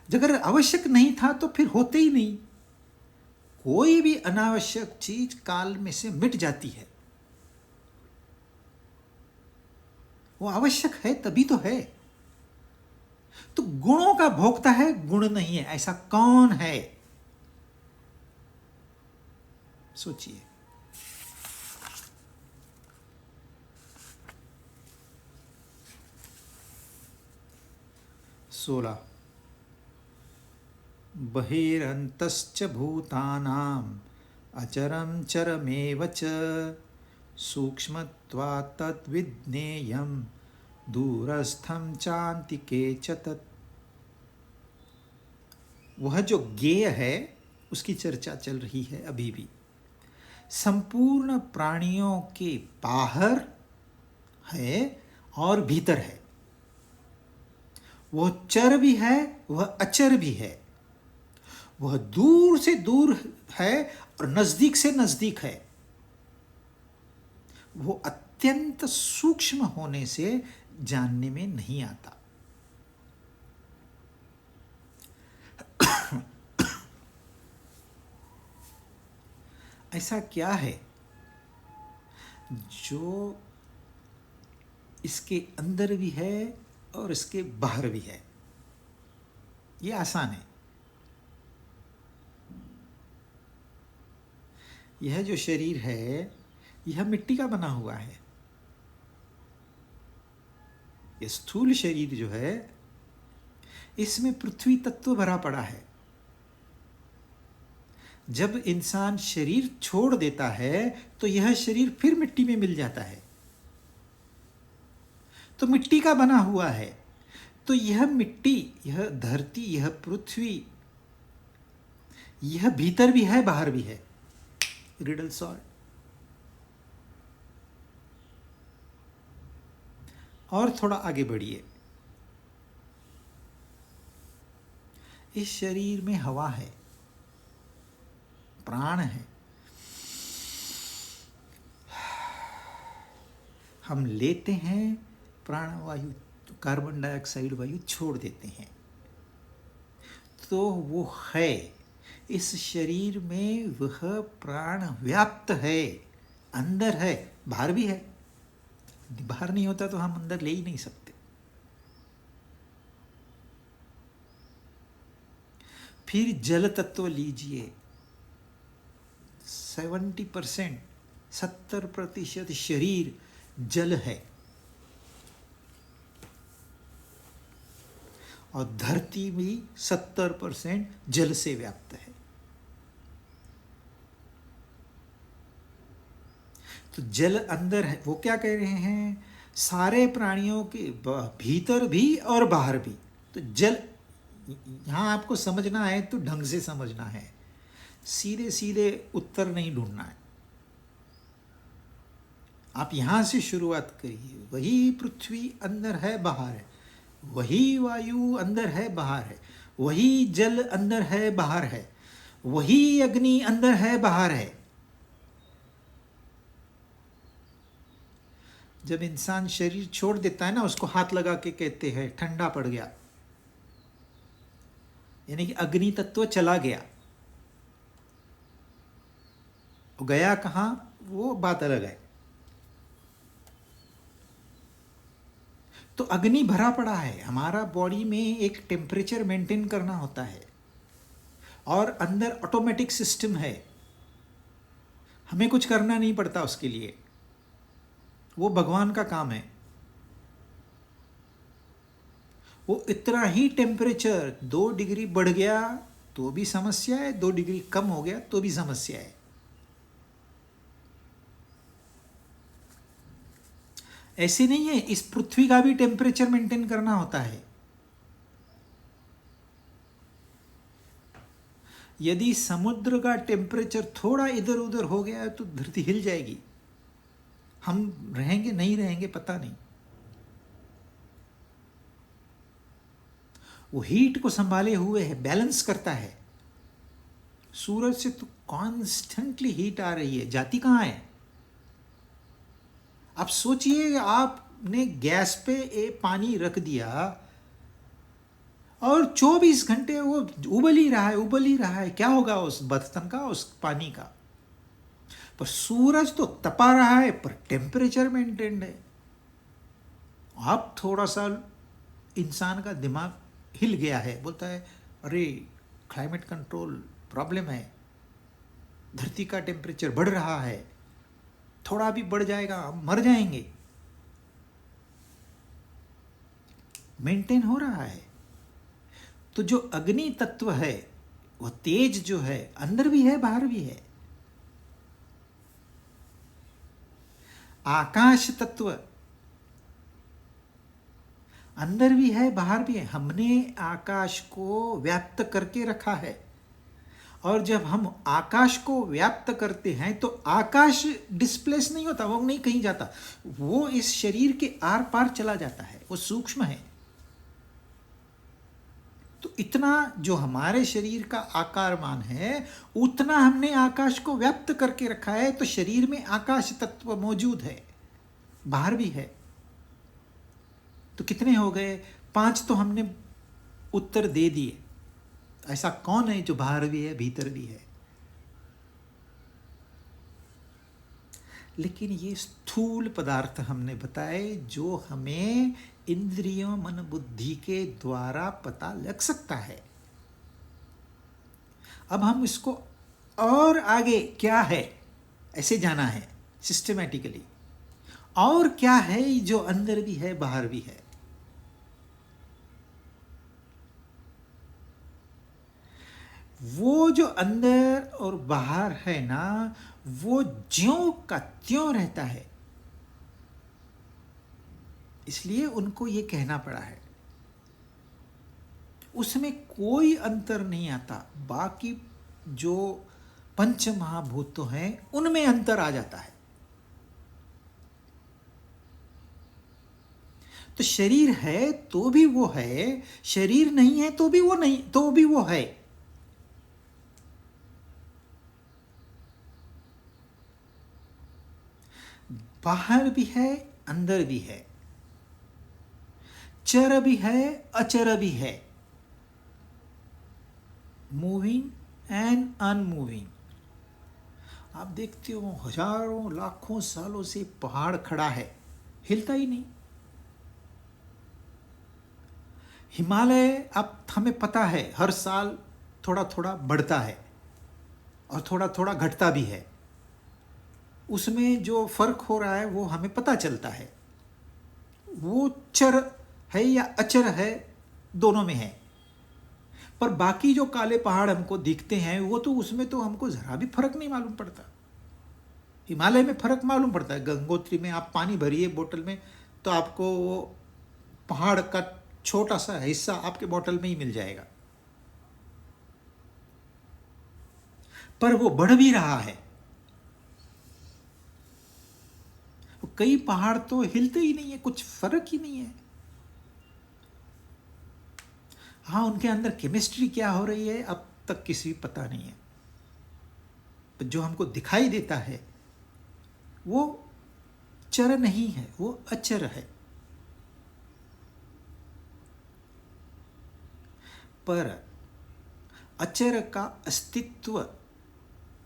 अगर आवश्यक नहीं था तो फिर होते ही नहीं। कोई भी अनावश्यक चीज काल में से मिट जाती है। वो आवश्यक है तभी तो है। तो गुणों का भोक्ता है, गुण नहीं है, ऐसा कौन है? सोचिए। सोलह, बहिरन्तश्च भूतानाम् अचरं चरमेव च सूक्ष्मत्वात् तद्विज्ञेयं दूरस्थं चान्तिके च तत्। वह जो ज्ञेय है उसकी चर्चा चल रही है अभी भी। संपूर्ण प्राणियों के बाहर है और भीतर है। वह चर भी है, वह अचर भी है। वह दूर से दूर है और नजदीक से नजदीक है। वो अत्यंत सूक्ष्म होने से जानने में नहीं आता। ऐसा क्या है जो इसके अंदर भी है और इसके बाहर भी है? ये आसान है। यह जो शरीर है यह मिट्टी का बना हुआ है। यह स्थूल शरीर जो है इसमें पृथ्वी तत्व भरा पड़ा है। जब इंसान शरीर छोड़ देता है तो यह शरीर फिर मिट्टी में मिल जाता है। तो मिट्टी का बना हुआ है। तो यह मिट्टी, यह धरती, यह पृथ्वी, यह भीतर भी है बाहर भी है। Riddle solve. और थोड़ा आगे बढ़िए। इस शरीर में हवा है, प्राण है। हम लेते हैं प्राण वायु, कार्बन डाइऑक्साइड वायु छोड़ देते हैं। तो वो है, इस शरीर में वह प्राण व्याप्त है, अंदर है, बाहर भी है। बाहर नहीं होता तो हम अंदर ले ही नहीं सकते। फिर जल तत्व लीजिए। 70%, 70% शरीर जल है। और धरती भी 70% जल से व्याप्त है। तो जल अंदर है। वो क्या कह रहे हैं? सारे प्राणियों के भीतर भी और बाहर भी। तो जल, यहां आपको समझना है तो ढंग से समझना है, सीधे सीधे उत्तर नहीं ढूंढना है। आप यहां से शुरुआत करिए। वही पृथ्वी अंदर है बाहर है, वही वायु अंदर है बाहर है, वही जल अंदर है बाहर है, वही अग्नि अंदर है बाहर है। जब इंसान शरीर छोड़ देता है ना, उसको हाथ लगा के कहते हैं ठंडा पड़ गया, यानी कि अग्नि तत्व चला गया। गया कहां, वो बात अलग है। तो अग्नि भरा पड़ा है। हमारा बॉडी में एक टेम्परेचर मेंटेन करना होता है और अंदर ऑटोमेटिक सिस्टम है। हमें कुछ करना नहीं पड़ता उसके लिए, वो भगवान का काम है। वो इतना ही टेम्परेचर 2 डिग्री बढ़ गया तो भी समस्या है, 2 डिग्री कम हो गया तो भी समस्या है। ऐसे नहीं है, इस पृथ्वी का भी टेम्परेचर मेंटेन करना होता है। यदि समुद्र का टेम्परेचर थोड़ा इधर उधर हो गया तो धरती हिल जाएगी। हम रहेंगे नहीं रहेंगे पता नहीं। वो हीट को संभाले हुए है, बैलेंस करता है। सूरज से तो कॉन्स्टेंटली हीट आ रही है, जाती कहाँ है? आप सोचिए, आपने गैस पे पानी रख दिया और 24 घंटे वो उबल ही रहा है, उबल ही रहा है। क्या होगा उस बर्तन का, उस पानी का? पर सूरज तो तपा रहा है पर टेम्परेचर मेंटेन्ड है। अब थोड़ा सा इंसान का दिमाग हिल गया है, बोलता है अरे क्लाइमेट कंट्रोल प्रॉब्लम है, धरती का टेम्परेचर बढ़ रहा है, थोड़ा भी बढ़ जाएगा हम मर जाएंगे। मेंटेन हो रहा है। तो जो अग्नि तत्व है, वह तेज जो है, अंदर भी है बाहर भी है। आकाश तत्व अंदर भी है बाहर भी है। हमने आकाश को व्याप्त करके रखा है, और जब हम आकाश को व्याप्त करते हैं तो आकाश डिस्प्लेस नहीं होता, वो नहीं कहीं जाता, वो इस शरीर के आर पार चला जाता है, वो सूक्ष्म है। तो इतना जो हमारे शरीर का आकारमान है, उतना हमने आकाश को व्याप्त करके रखा है। तो शरीर में आकाश तत्व मौजूद है, बाहर भी है। तो कितने हो गए? 5 तो हमने उत्तर दे दिए। ऐसा कौन है जो बाहर भी है भीतर भी है? लेकिन ये स्थूल पदार्थ हमने बताए जो हमें इंद्रियों मन बुद्धि के द्वारा पता लग सकता है। अब हम इसको और आगे क्या है ऐसे जाना है सिस्टमैटिकली। और क्या है जो अंदर भी है बाहर भी है? वो जो अंदर और बाहर है ना, वो ज्यों का त्यों रहता है। इसलिए उनको ये कहना पड़ा है, उसमें कोई अंतर नहीं आता। बाकी जो पंच महाभूत हैं उनमें अंतर आ जाता है। तो शरीर है तो भी वो है, शरीर नहीं है तो भी वो नहीं, तो भी वो है। बाहर भी है अंदर भी है, चर भी है अचर भी है, मूविंग एंड अनमूविंग। आप देखते हो हजारों लाखों सालों से पहाड़ खड़ा है, हिलता ही नहीं। हिमालय अब हमें पता है हर साल थोड़ा थोड़ा बढ़ता है और थोड़ा थोड़ा घटता भी है। उसमें जो फर्क हो रहा है वो हमें पता चलता है। वो चर है या अचर है, दोनों में है। पर बाकी जो काले पहाड़ हमको दिखते हैं वो तो उसमें तो हमको जरा भी फर्क नहीं मालूम पड़ता। हिमालय में फर्क मालूम पड़ता है। गंगोत्री में आप पानी भरिए बोतल में तो आपको वो पहाड़ का छोटा सा हिस्सा आपके बोतल में ही मिल जाएगा। पर वो बढ़ भी रहा है। कई पहाड़ तो हिलते ही नहीं है, कुछ फर्क ही नहीं है। हाँ, उनके अंदर केमिस्ट्री क्या हो रही है अब तक किसी पता नहीं है। पर जो हमको दिखाई देता है वो चर नहीं है, वो अचर है। पर अचर का अस्तित्व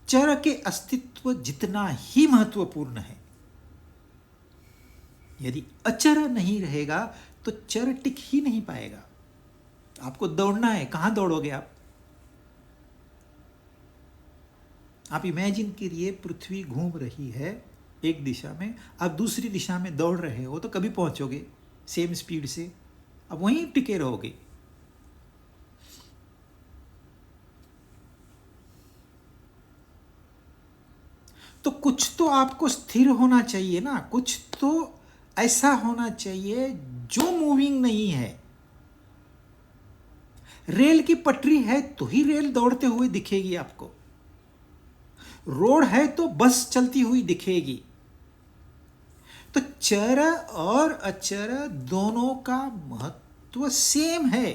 चर के अस्तित्व जितना ही महत्वपूर्ण है। यदि अचर नहीं रहेगा तो चर टिक ही नहीं पाएगा। आपको दौड़ना है, कहां दौड़ोगे आप? आप इमेजिन करिए पृथ्वी घूम रही है एक दिशा में, आप दूसरी दिशा में दौड़ रहे हो तो कभी पहुंचोगे सेम स्पीड से? अब वहीं टिके रहोगे। तो कुछ तो आपको स्थिर होना चाहिए ना, कुछ तो ऐसा होना चाहिए जो मूविंग नहीं है। रेल की पटरी है तो ही रेल दौड़ते हुए दिखेगी आपको, रोड है तो बस चलती हुई दिखेगी। तो चर और अचर दोनों का महत्व सेम है।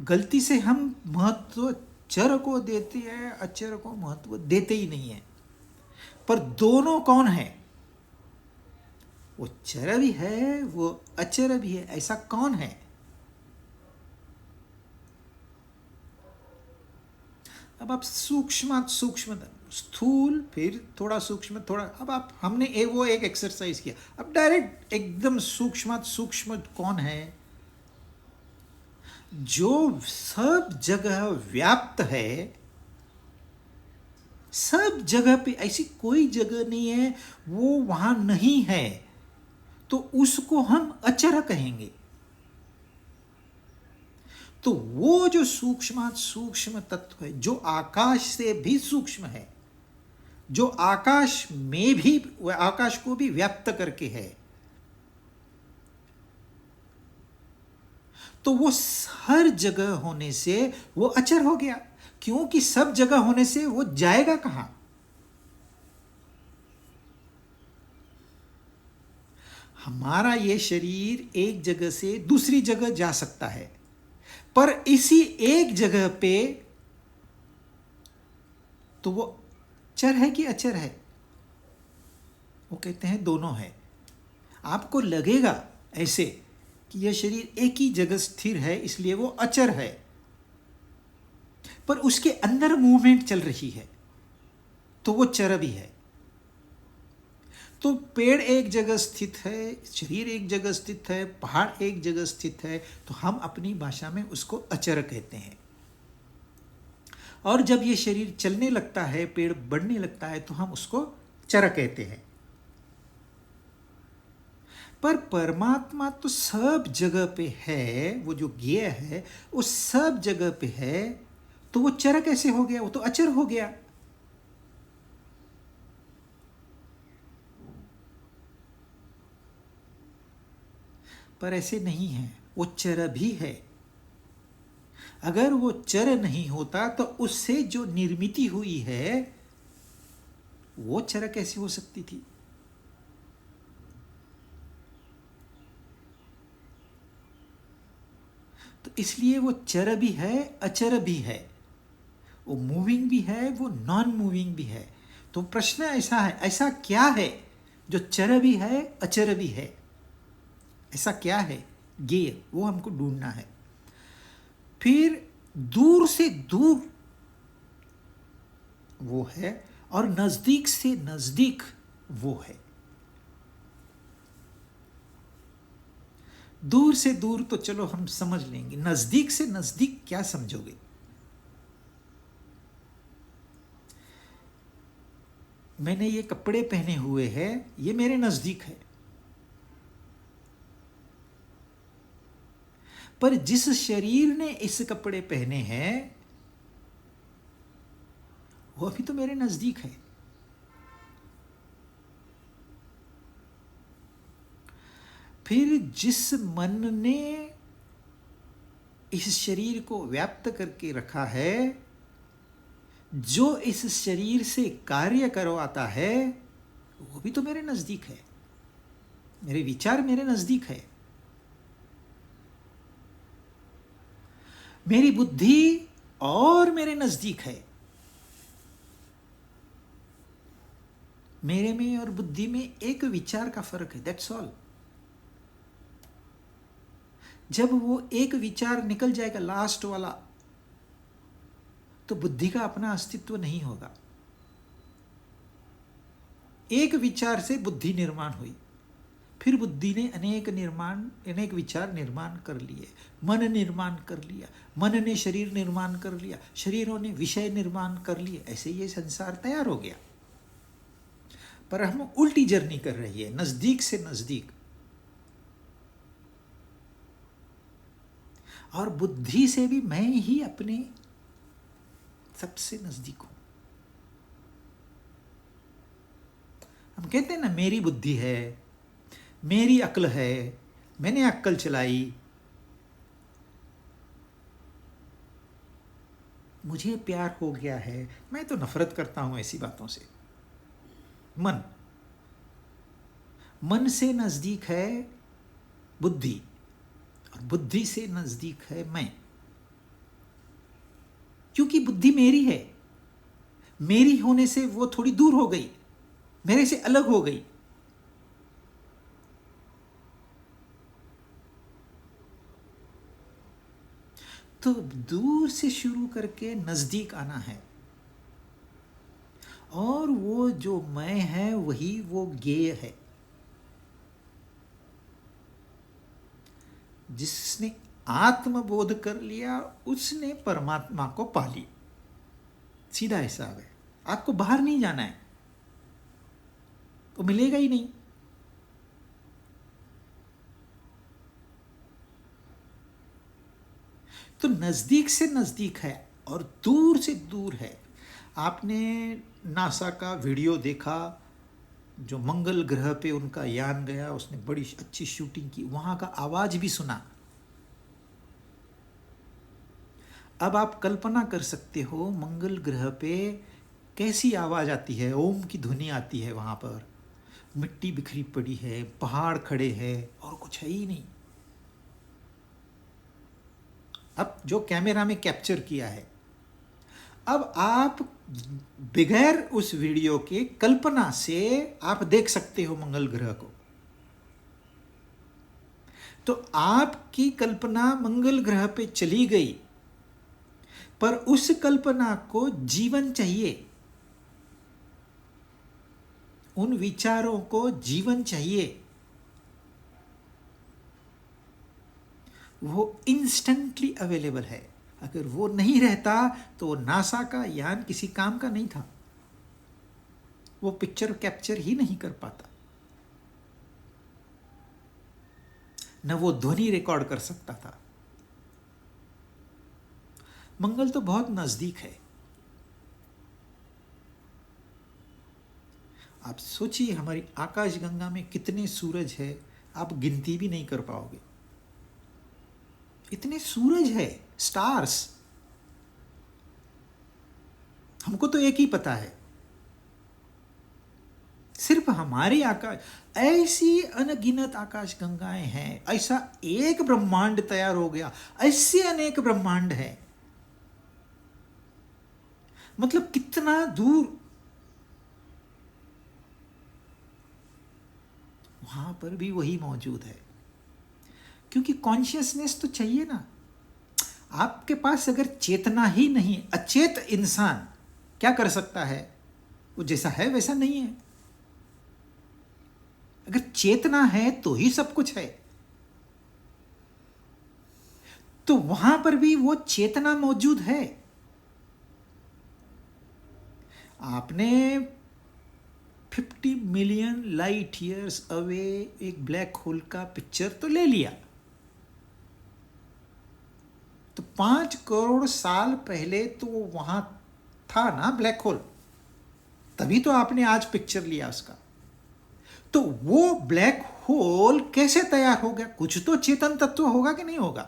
गलती से हम महत्व चर को देते हैं, अचर को महत्व देते ही नहीं है। पर दोनों कौन है? वो चर भी है, वो अचर भी है। ऐसा कौन है? अब आप सूक्ष्म स्थूल, फिर थोड़ा सूक्ष्म, थोड़ा, अब आप हमने वो एक एक्सरसाइज किया। अब डायरेक्ट एकदम सूक्ष्म कौन है? जो सब जगह व्याप्त है, सब जगह पे, ऐसी कोई जगह नहीं है वो वहां नहीं है, तो उसको हम अचर कहेंगे। तो वो जो सूक्ष्म तत्व है, जो आकाश से भी सूक्ष्म है, जो आकाश में भी, आकाश को भी व्याप्त करके है, तो वो हर जगह होने से वो अचर हो गया। क्योंकि सब जगह होने से वो जाएगा कहां? हमारा ये शरीर एक जगह से दूसरी जगह जा सकता है, पर इसी एक जगह पे तो वो चर है कि अचर है? वो कहते हैं दोनों है। आपको लगेगा ऐसे कि यह शरीर एक ही जगह स्थिर है इसलिए वो अचर है, पर उसके अंदर मूवमेंट चल रही है तो वो चर भी है। तो पेड़ एक जगह स्थित है, शरीर एक जगह स्थित है, पहाड़ एक जगह स्थित है, तो हम अपनी भाषा में उसको अचर कहते हैं। और जब ये शरीर चलने लगता है, पेड़ बढ़ने लगता है, तो हम उसको चर कहते हैं। पर परमात्मा तो सब जगह पे है, वो जो ज्ञेय है वो सब जगह पे है, तो वो चर कैसे हो गया? वो तो अचर हो गया। पर ऐसे नहीं है, वो चर भी है। अगर वो चर नहीं होता तो उससे जो निर्मिति हुई है वो चर कैसे हो सकती थी? तो इसलिए वो चर भी है, अचर भी है, वो मूविंग भी है, वो नॉन मूविंग भी है। तो प्रश्न ऐसा है, ऐसा क्या है जो चर भी है, अचर भी है? ऐसा क्या है ज्ञेय? वो हमको ढूंढना है। फिर दूर से दूर वो है और नजदीक से नजदीक वो है। दूर से दूर तो चलो हम समझ लेंगे, नजदीक से नजदीक क्या समझोगे? मैंने ये कपड़े पहने हुए हैं, ये मेरे नजदीक है, पर जिस शरीर ने इस कपड़े पहने हैं वो भी तो मेरे नजदीक है। फिर जिस मन ने इस शरीर को व्याप्त करके रखा है, जो इस शरीर से कार्य करवाता है, वो भी तो मेरे नजदीक है। मेरे विचार मेरे नजदीक है। मेरी बुद्धि और मेरे नजदीक है। मेरे में और बुद्धि में एक विचार का फर्क है, दैट्स ऑल। जब वो एक विचार निकल जाएगा, लास्ट वाला, तो बुद्धि का अपना अस्तित्व नहीं होगा। एक विचार से बुद्धि निर्माण हुई, फिर बुद्धि ने अनेक विचार निर्माण कर लिए, मन निर्माण कर लिया, मन ने शरीर निर्माण कर लिया, शरीरों ने विषय निर्माण कर लिए, ऐसे ये संसार तैयार हो गया। पर हम उल्टी जर्नी कर रही है, नजदीक से नजदीक। और बुद्धि से भी मैं ही अपने सबसे नजदीक हूं। हम कहते हैं ना, मेरी बुद्धि है, मेरी अक्ल है, मैंने अक्ल चलाई, मुझे प्यार हो गया है। मैं तो नफरत करता हूं ऐसी बातों से। मन से नजदीक है बुद्धि, और बुद्धि से नजदीक है मैं। क्योंकि बुद्धि मेरी है, मेरी होने से वो थोड़ी दूर हो गई, मेरे से अलग हो गई। तो दूर से शुरू करके नजदीक आना है, और वो जो मैं है वही वो ज्ञेय है। जिसने आत्मबोध कर लिया उसने परमात्मा को पा लिया। सीधा हिसाब है, आपको बाहर नहीं जाना है, वो मिलेगा ही नहीं। तो नजदीक से नजदीक है और दूर से दूर है। आपने नासा का वीडियो देखा, जो मंगल ग्रह पे उनका यान गया, उसने बड़ी अच्छी शूटिंग की, वहां का आवाज भी सुना। अब आप कल्पना कर सकते हो मंगल ग्रह पे कैसी आवाज आती है, ओम की ध्वनि आती है वहां पर। मिट्टी बिखरी पड़ी है, पहाड़ खड़े हैं और कुछ है ही नहीं। अब जो कैमरा में कैप्चर किया है, अब आप बगैर उस वीडियो के कल्पना से आप देख सकते हो मंगल ग्रह को। तो आपकी कल्पना मंगल ग्रह पे चली गई, पर उस कल्पना को जीवन चाहिए, उन विचारों को जीवन चाहिए। वो इंस्टेंटली अवेलेबल है। अगर वो नहीं रहता तो नासा का यान किसी काम का नहीं था, वो पिक्चर कैप्चर ही नहीं कर पाता, न वो ध्वनि रिकॉर्ड कर सकता था। मंगल तो बहुत नजदीक है। आप सोचिए हमारी आकाशगंगा में कितने सूरज है, आप गिनती भी नहीं कर पाओगे। इतने सूरज है, स्टार्स। हमको तो एक ही पता है, सिर्फ हमारी आकाश, ऐसी अनगिनत आकाश गंगाएं हैं, ऐसा एक ब्रह्मांड तैयार हो गया, ऐसे अनेक ब्रह्मांड है। मतलब कितना दूर, वहां पर भी वही मौजूद है। क्योंकि कॉन्शियसनेस तो चाहिए ना। आपके पास अगर चेतना ही नहीं, अचेत इंसान क्या कर सकता है? वो जैसा है वैसा नहीं है। अगर चेतना है तो ही सब कुछ है। तो वहां पर भी वो चेतना मौजूद है। आपने 50 मिलियन लाइट ईयर्स अवे एक ब्लैक होल का पिक्चर तो ले लिया, तो 5 करोड़ साल पहले तो वहां था ना ब्लैक होल, तभी तो आपने आज पिक्चर लिया उसका। तो वो ब्लैक होल कैसे तैयार हो गया? कुछ तो चेतन तत्व होगा कि नहीं होगा?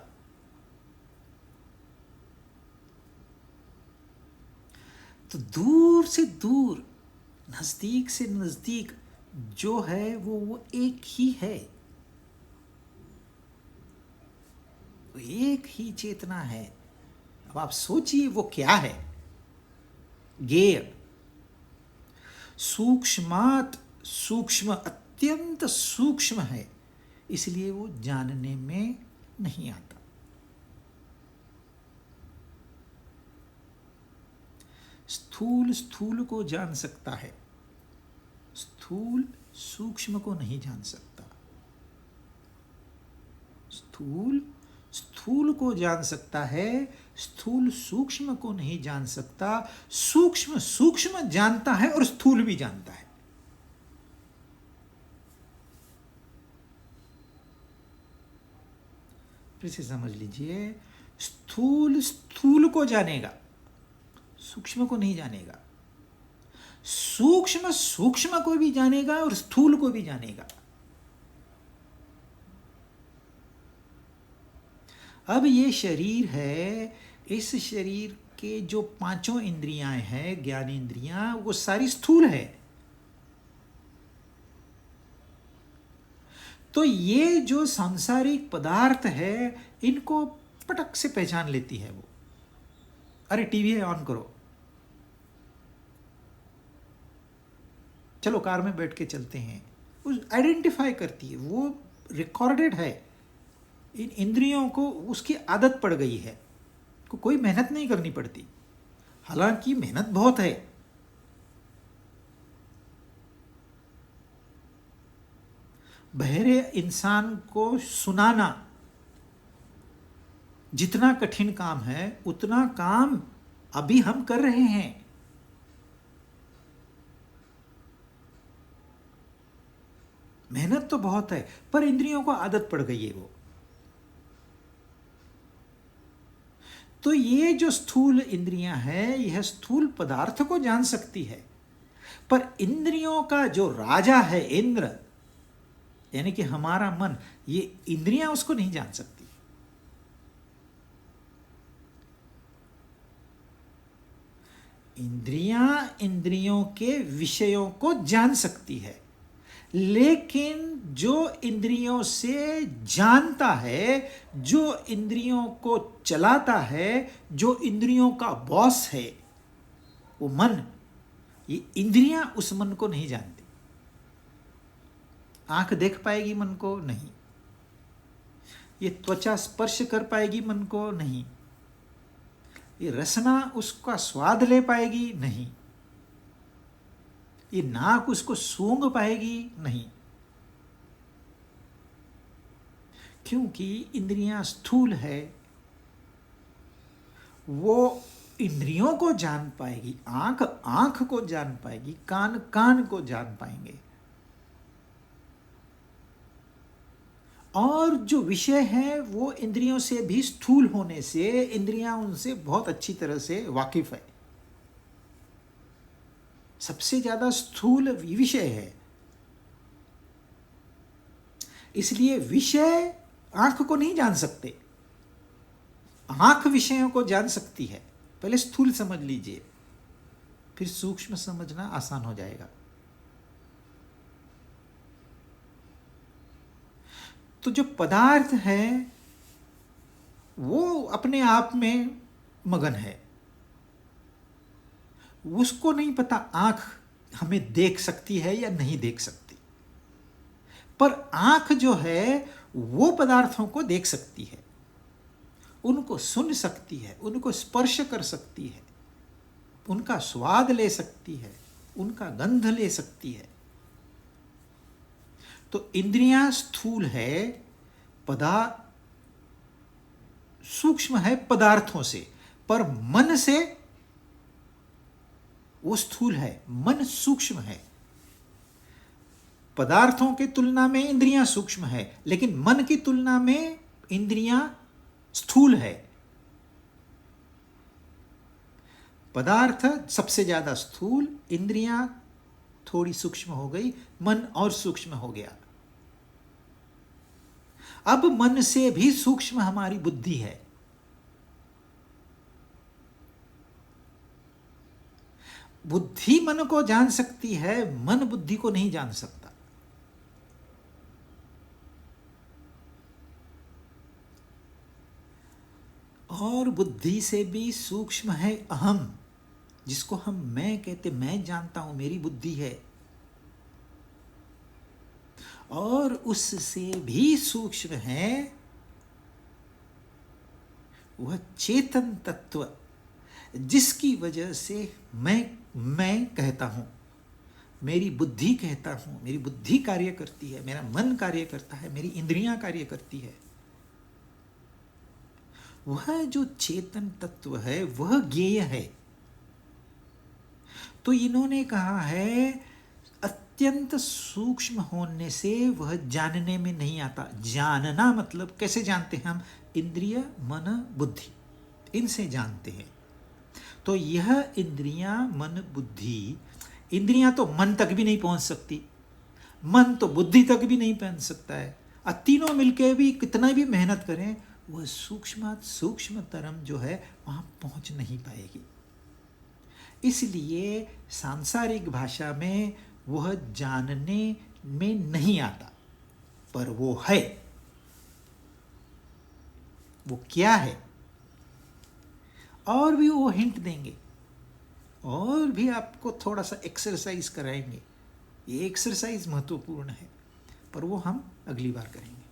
तो दूर से दूर, नजदीक से नजदीक जो है वो एक ही है, वो एक ही चेतना है। अब आप सोचिए वो क्या है? ज्ञेय, सूक्ष्मात सूक्ष्म, अत्यंत सूक्ष्म है, इसलिए वो जानने में नहीं आता। स्थूल स्थूल को जान सकता है, स्थूल सूक्ष्म को नहीं जान सकता। स्थूल स्थूल को जान सकता है, स्थूल सूक्ष्म को नहीं जान सकता। सूक्ष्म सूक्ष्म जानता है और स्थूल भी जानता है। फिर से समझ लीजिए, स्थूल स्थूल को जानेगा, सूक्ष्म को नहीं जानेगा। सूक्ष्म सूक्ष्म को भी जानेगा और स्थूल को भी जानेगा। अब ये शरीर है, इस शरीर के जो 5 इंद्रियां हैं, ज्ञानेंद्रियां, वो सारी स्थूल है। तो ये जो सांसारिक पदार्थ है, इनको पटक से पहचान लेती है वो। अरे टीवी है ऑन करो, चलो कार में बैठ के चलते हैं, उस आइडेंटिफाई करती है, वो रिकॉर्डेड है। इन इंद्रियों को उसकी आदत पड़ गई है, कोई मेहनत नहीं करनी पड़ती, हालांकि मेहनत बहुत है। बहरे इंसान को सुनाना जितना कठिन काम है, उतना काम अभी हम कर रहे हैं। मेहनत तो बहुत है, पर इंद्रियों को आदत पड़ गई है वो। तो ये जो स्थूल इंद्रियां हैं, यह स्थूल पदार्थ को जान सकती है, पर इंद्रियों का जो राजा है इंद्र, यानी कि हमारा मन, ये इंद्रियां उसको नहीं जान सकती। इंद्रियां इंद्रियों के विषयों को जान सकती है, लेकिन जो इंद्रियों से जानता है, जो इंद्रियों को चलाता है, जो इंद्रियों का बॉस है, वो मन, ये इंद्रियां उस मन को नहीं जानती। आंख देख पाएगी मन को? नहीं। ये त्वचा स्पर्श कर पाएगी मन को? नहीं। ये रसना उसका स्वाद ले पाएगी? नहीं। ये नाक उसको सूंघ पाएगी? नहीं। क्योंकि इंद्रियां स्थूल है, वो इंद्रियों को जान पाएगी, आंख आंख को जान पाएगी, कान कान को जान पाएंगे, और जो विषय है वो इंद्रियों से भी स्थूल होने से इंद्रियां उनसे बहुत अच्छी तरह से वाकिफ है। सबसे ज्यादा स्थूल विषय है, इसलिए विषय आंख को नहीं जान सकते, आंख विषयों को जान सकती है। पहले स्थूल समझ लीजिए, फिर सूक्ष्म समझना आसान हो जाएगा। तो जो पदार्थ है वो अपने आप में मगन है, उसको नहीं पता आंख हमें देख सकती है या नहीं देख सकती, पर आंख जो है वो पदार्थों को देख सकती है, उनको सुन सकती है, उनको स्पर्श कर सकती है, उनका स्वाद ले सकती है, उनका गंध ले सकती है। तो इंद्रियां स्थूल है, सूक्ष्म है पदार्थों से, पर मन से वो स्थूल है, मन सूक्ष्म है। पदार्थों की तुलना में इंद्रियां सूक्ष्म है, लेकिन मन की तुलना में इंद्रियां स्थूल है। पदार्थ सबसे ज्यादा स्थूल, इंद्रियां थोड़ी सूक्ष्म हो गई, मन और सूक्ष्म हो गया। अब मन से भी सूक्ष्म हमारी बुद्धि है। बुद्धि मन को जान सकती है, मन बुद्धि को नहीं जान सकता। और बुद्धि से भी सूक्ष्म है अहम, जिसको हम मैं कहते, मैं जानता हूं, मेरी बुद्धि है। और उससे भी सूक्ष्म है वह चेतन तत्व, जिसकी वजह से मैं कहता हूं, मेरी बुद्धि कहता हूं, मेरी बुद्धि कार्य करती है, मेरा मन कार्य करता है, मेरी इंद्रियां कार्य करती है। वह जो चेतन तत्व है वह ज्ञेय है। तो इन्होंने कहा है अत्यंत सूक्ष्म होने से वह जानने में नहीं आता। जानना मतलब कैसे जानते हैं हम? इंद्रिय, मन, बुद्धि, इनसे जानते हैं। तो यह इंद्रियां, मन, बुद्धि, इंद्रियां तो मन तक भी नहीं पहुंच सकती, मन तो बुद्धि तक भी नहीं पहुंच सकता है, और तीनों मिलके भी कितना भी मेहनत करें वह सूक्ष्मतरम जो है वहां पहुंच नहीं पाएगी। इसलिए सांसारिक भाषा में वह जानने में नहीं आता, पर वो है। वो क्या है? और भी वो हिंट देंगे, और भी आपको थोड़ा सा एक्सरसाइज कराएंगे। ये एक्सरसाइज महत्वपूर्ण है, पर वो हम अगली बार करेंगे।